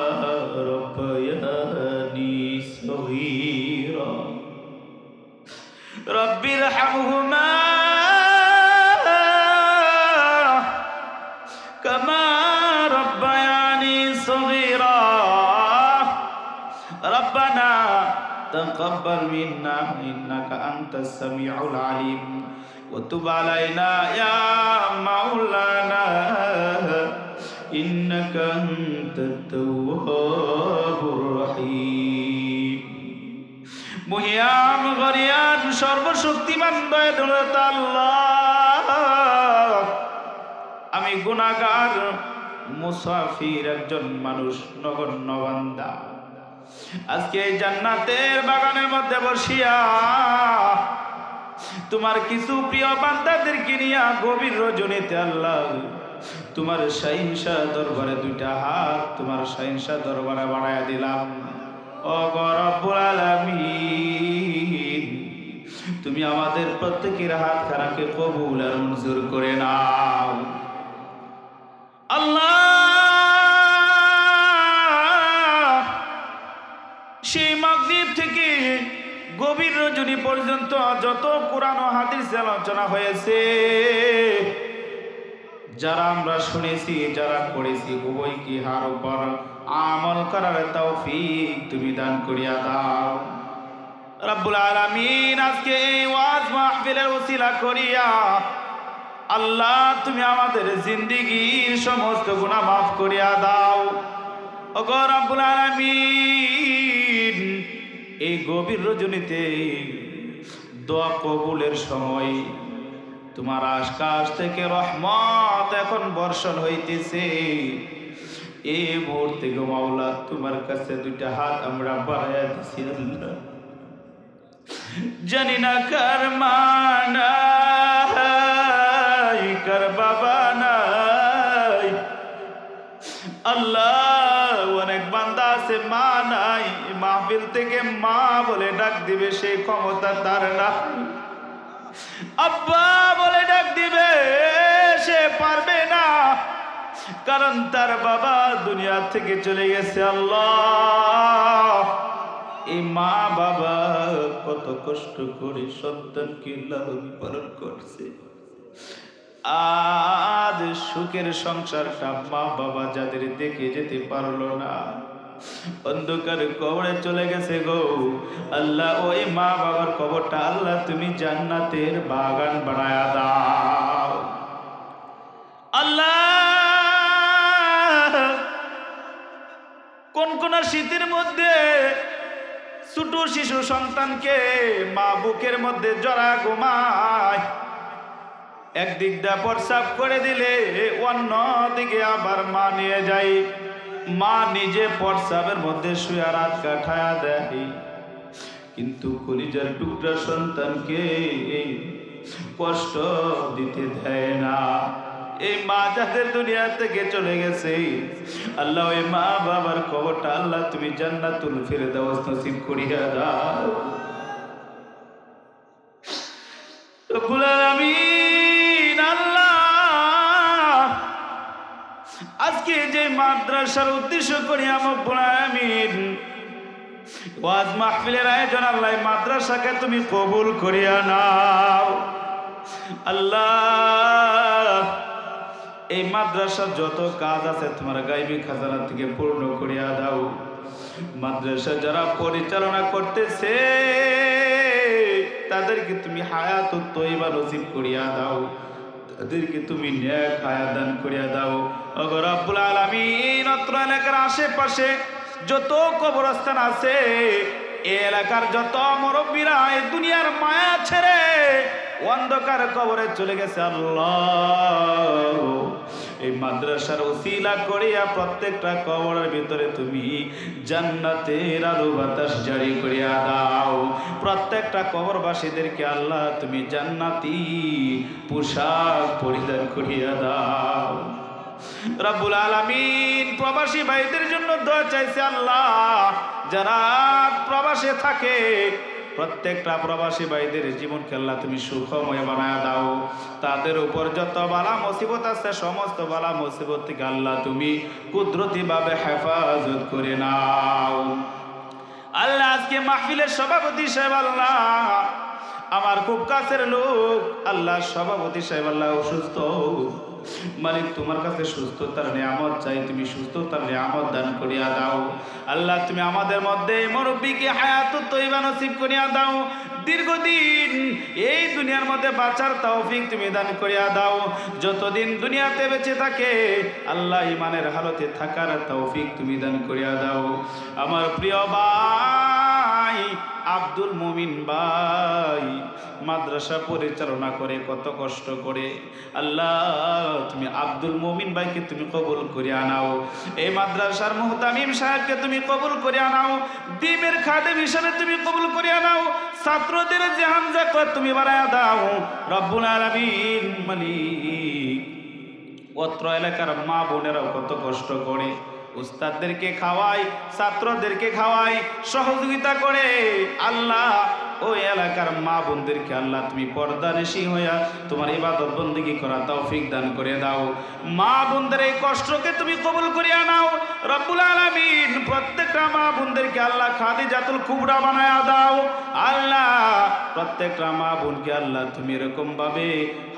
ربياني صغيرا رب ارحمهما كما ربياني صغيرا ربنا تقبل منا إنك أنت السميع العليم وتب علينا يا مولانا إنك أنت التواب الرحيم মহিয়ান গরিয়ান সর্বশক্তিমান দয়ালু আল্লাহ আমি গুনাহগার মুসাফির একজন মানুষ নগণ্য বান্দা আজকে এই জান্নাতের বাগানের মধ্যে বসিয়া তোমার কিছু প্রিয় বান্দাদেরকে নিয়ে গভীর রজনীতে আল্লাহ তোমার শাহিনশাহ দরবারে দুইটা হাত তোমার শাহিনশাহ দরবারে বাড়াইয়া দিলাম ও রব্বুল আলামিন তুমি আমাদের প্রত্যেকের হাত খানাকে কবুল আর মঞ্জুর করে নাও আল্লাহ সেই মাগরিব থেকে গভীর রজনী পর্যন্ত যত কোরআন ও হাদিস আলোচনা হয়েছে যারা আমরা শুনেছি যারা করেছি উভয় কি হার উপর আমল করার তৌফিক তুমি দান করিয়া দাও রব্বুল আলামিন আজকে এই ওয়াজ মাহফিলের ওসিলা করিয়া আল্লাহ তুমি আমাদের জিন্দেগীর সমস্ত গুনাহ মাফ করিয়া দাও ওগো রব্বুল আলামিন এই গভীর রজনীতে দোয়া কবুলের সময় তোমার আকাশ থেকে রহমত এখন বর্ষণ হইতেছে এই মুহূর্তে গো মাওলা তোমার কাছে দুইটা হাত আমরা বাড়াইয়া দিছি আল্লাহ জানি না কার মা নাই কার বাবা নাই আল্লাহ অনেক বান্দা আছে মা নাই মাহফিল থেকে মা বলে ডাক দিবে সেই ক্ষমতা তার না আব্বা বলে ডাক দিবে সে পারবে না কারণ তার বাবা দুনিয়া থেকে চলে গেছে আল্লাহ এই মা বাবা কত কষ্ট করে সন্তানকে লালন পালন করছে আজ সুখের সংসারটা মা বাবা যাদের দেখে যেতে পারলো না অন্ধকার কবরে চলে গেছে গো আল্লাহ ওই মা বাবার কবরটা আল্লাহ তুমি জান্নাতের বাগান বানায়া দাও আল্লাহ কোন কোন শীতের মধ্যে ছোট শিশু সন্তানকে মা বুকের মধ্যে জড়া ঘুমায় একদিক দিয়ে প্রস্রাব করে দিলে অন্য দিকে আবার মা নিয়ে যায় মা নিজে প্রস্রাবের মধ্যে শুয়ে রাত কাটায়া দেয় কিন্তু কলিজার টুকরা সন্তানকে কষ্ট দিতে দেয় না এই মা যাদের দুনিয়া থেকে চলে গেছে আল্লাহ ওই মা বাবার কবরটা আল্লাহ তুমি জান্নাতুল ফিরদাউস নসিব করিয়া দাও রব্বুল আলামিন আল্লাহ আজকে যে মাদ্রাসার উদ্দেশ্য করি রব্বুল আলামিন ওয়াজ মাহফিলের আয়োজন আল্লাহ মাদ্রাসাকে তুমি কবুল করিয়া নাও আল্লাহ এই মাদ্রাসার যত কাজ আছে তোমার গায়বী খাজানা থেকে পূর্ণ করিয়া দাও মাদ্রাসা যারা পরিচালনা করতেছে তাদেরকে তুমি হায়াতুত তয়্যিবা নসিব করিয়া দাও তাদেরকে তুমি নেক হায়াত দান করিয়া দাও ওগো রব্বুল আলামিন অত্র এলাকার আশেপাশে যত কবরস্থান আছে এই এলাকার যত মুরব্বীরা এই দুনিয়ার মায়া ছেড়ে অন্ধকার কবরে চলে গেছে আল্লাহ এই মাদ্রাসার ওসিলা করিয়া প্রত্যেকটা কবরের ভিতরে তুমি জান্নাতের আলো বাতাস জারি করিয়া দাও প্রত্যেকটা কবরবাসীদেরকে আল্লাহ তুমি জান্নাতি পোশাক পরিধান করিয়া দাও রব্বুল আলামিন প্রবাসী ভাইদের জন্য দোয়া চাইছে আল্লাহ, যারা প্রবাসে থাকে প্রত্যেকটা প্রবাসী ভাইদের জীবনকে আল্লাহ তুমি সুখময় বানায় দাও। তাদের উপর যত বালা মুসিবত আছে সমস্ত বালা মুসিবত থেকে আল্লাহ তুমি কুদরতি ভাবে হেফাজত করে নাও। আল্লাহ আজকে মাহফিলের সভাপতি সাহেব আল্লাহ আমার খুব কাছের লোক, আল্লাহ সভাপতি সাহেব আল্লাহ অসুস্থ, মালিক তোমার কাছে সুস্থতার নিয়ামত চাই, তুমি সুস্থতার নিয়ামত দান করিয়া দাও। আল্লাহ তুমি আমাদের মধ্যে মুরব্বীকে হায়াতুত তয়্যিবা নসিব করিয়া দাও, দীর্ঘদিন এই দুনিয়ার মধ্যে বাঁচার তৌফিক তুমি দান করিয়া দাও। যতদিন দুনিয়াতে বেঁচে থাকে আল্লাহ ইমানের হালতে থাকার তৌফিক তুমি দান করিয়া দাও। আমার প্রিয় ভাই আব্দুল মুমিন ভাই মাদ্রাসা পরিচালনা করে কত কষ্ট করে, আল্লাহ তুমি আব্দুল মুমিন ভাইকে তুমি কবুল করিয়া নাও। এই মাদ্রাসার মুহতামিম সাহেবকে তুমি কবুল করিয়া নাও, দ্বীপের খাদেম হিসেবে তুমি কবুল করিয়া নাও। ছাত্রদের যে হামজা তুমি বাড়ায়া দাও রব্বুল আলামিন। মালিক অত্র এলাকার মা বোনেরাও কত কষ্ট করে, উস্তাদদেরকে খাওয়ায়, ছাত্রদেরকে খাওয়ায়, সহযোগিতা করে। আল্লাহ ওই এলাকার মা বোনদেরকে আল্লাহ তুমি পর্দানিশী হইয়া তোমার ইবাদত বন্দেগী করা তৌফিক দান করে দাও। মা বোনদের এই কষ্টকে তুমি কবুল করিয়া নাও রব্বুল আলামিন। প্রত্যেকটা মা বোনদেরকে আল্লাহ খাদিজাতুল কুবরা বানায়া দাও। আল্লাহ প্রত্যেকটা মা বোনকে আল্লাহ তুমি এরকম ভাবে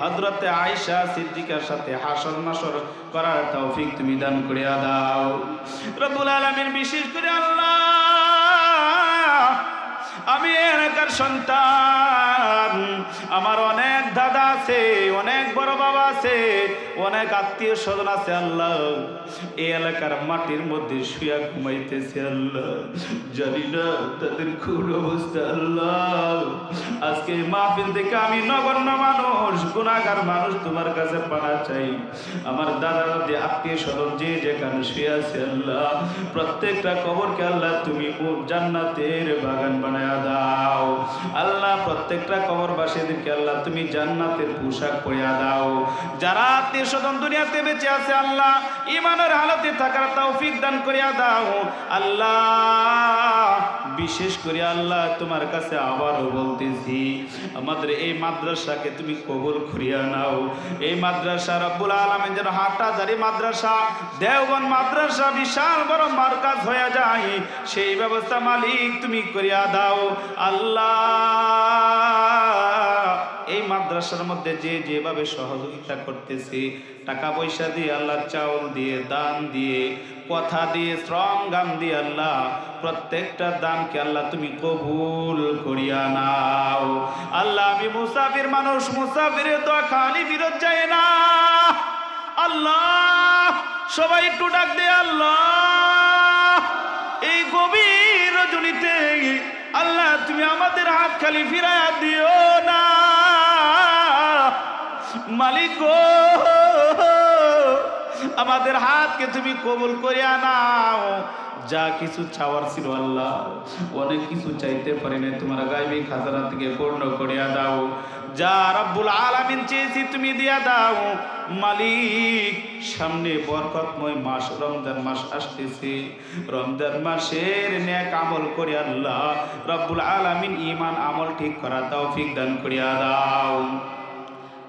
হযরতে আয়েশা সিদ্দিকার সাথে হাসর নাসর করার তৌফিক তুমি দান করিয়া দাও রব্বুল আলামিন। বিশেষ করে আল্লাহ আমি এলাকার সন্তান, আমার অনেক দাদা আছে, অনেক বড় বাবা আছে, অনেক আত্মীয় স্বজন আছে। আল্লাহ এই এলাকার মাটির মধ্যে শুয়া ঘুমাইতেছে আল্লাহ, জানি না তাদের কোন অবস্থা। আল্লাহ আজকে মাহফিল থেকে আমি নগণ্য মানুষ, গুনাহগার মানুষ তোমার কাছে পানা চাই। আমার দাদা দাদি আত্মীয় স্বজন যে যেখানে শুয়ে আছে আল্লাহ প্রত্যেকটা কবরকে আল্লাহ তুমি জান্নাতের বাগান বানায়া দাও। আল্লাহ প্রত্যেকটা কবরবাসীদেরকে আল্লাহ তুমি জান্নাতের পোশাক পরিয়া দাও। যারা আত্মীয় স্বজন দুনিয়াতে বেঁচে আছে আল্লাহ ইমানের হালতে থাকার তৌফিক দান করিয়া দাও। আল্লাহ বিশেষ করে আল্লাহ তোমার কাছে আবারও বলতেছি আমাদের এই মাদ্রাসাকে তুমি কবুল করিয়া নাও। এই মাদ্রাসা রব্বুল আলামিন যেন হাটহাজারী মাদ্রাসা, দেওবন্দ মাদ্রাসা বিশাল বড় মার্কাজ হয়ে যায়, সেই ব্যবস্থা মালিক তুমি করিয়া দাও। আল্লাহ এই মাদ্রাসার মধ্যে যে যেভাবে সহযোগিতা করতেছে, টাকা পয়সা দিয়ে আল্লাহ, চাউল দিয়ে, দান দিয়ে, কথা দিয়ে, শ্রম গান দিয়ে আল্লাহ প্রত্যেকটা দানকে আল্লাহ তুমি কবুল করিয়া নাও। আল্লাহ আমি মুসাফির মানুষ, মুসাফিরের দোয়া খালি ফিরত যায় না। আল্লাহ সবাই একটু ডাক দে আল্লাহ। এই গভীর রজনীতে আল্লাহ তুমি আমাদের হাত খালি ফিরাইয়া দিও না মালিক গো, আমাদের হাতকে তুমি কবুল করিয়া নাও। যা কিছু চাওয়ার ছিল আল্লাহ অনেক কিছু চাইতে পারি না, তোমার গায়বী খাজানা থেকে পূর্ণ করিয়া দাও। যা রব্বুল আলামিন চেয়েছি তুমি দিয়া দাও মালিক। সামনে বরকতময় মাস রমজান মাস আসতেছে, রমজান মাসের নেক আমল করে আল্লাহ রব্বুল আলামিন ঈমান আমল ঠিক করা তৌফিক দান করিয়া দাও।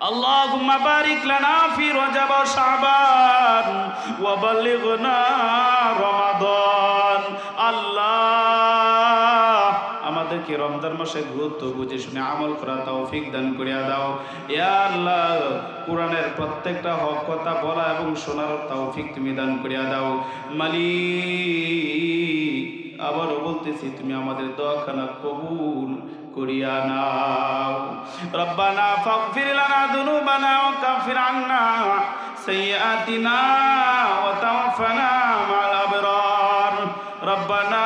আল্লাহুম্মা বারিক লানা ফি রজব ওয়া শাবান ওয়া বাল্লিগনা রমাদান। আল্লাহ আমাদেরকে রমজান মাসে গুরুত্ব বুঝে শুনে আমল করা তৌফিক দান করিয়া দাও। ইয়া আল্লাহ কোরআনের প্রত্যেকটা হক কথা বলা এবং শোনার তৌফিক তুমি দান করিয়া দাও মালিক। আবারও বলতেছি তুমি আমাদের দোয়াখানা কবুল করিয়া নাও। রব্বানা ফাগফির লানা যুনুবানা ওয়া কাফির আন্না সাইয়্যাতিনা ওয়া তাওফানা মা'আল আবরার। রব্বানা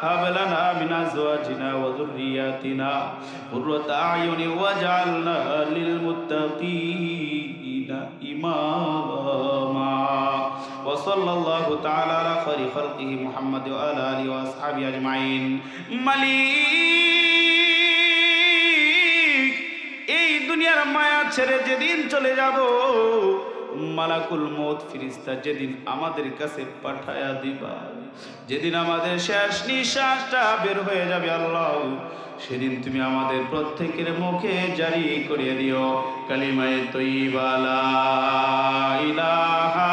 হাব লানা মিন আজওয়াজিনা ওয়া যুররিয়াতিনা কুররাতা আ'য়ুনি ওয়াজ'আলনা লিল মুত্তাকিনা ইমামা। ওয়া সাল্লাল্লাহু তাআলা আলা খায়রি খালকিহি মুহাম্মাদ ওয়া আলা আলিহি ওয়া আসহাবিহি আজমাইন। মালিক এই দুনিয়ার মায়া ছেড়ে যেদিন চলে যাব মালাকুল মউত ফিরিস্তা যেদিন আমাদের কাছে পাঠায়া দিবা, যেদিন আমাদের শেষ নিঃশ্বাসটা বের হয়ে যাবে আল্লাহ, সেদিন তুমি আমাদের প্রত্যেকের মুখে জারি করিয়ে দিও কালিমায়ে তয়্যিবা লা ইলাহা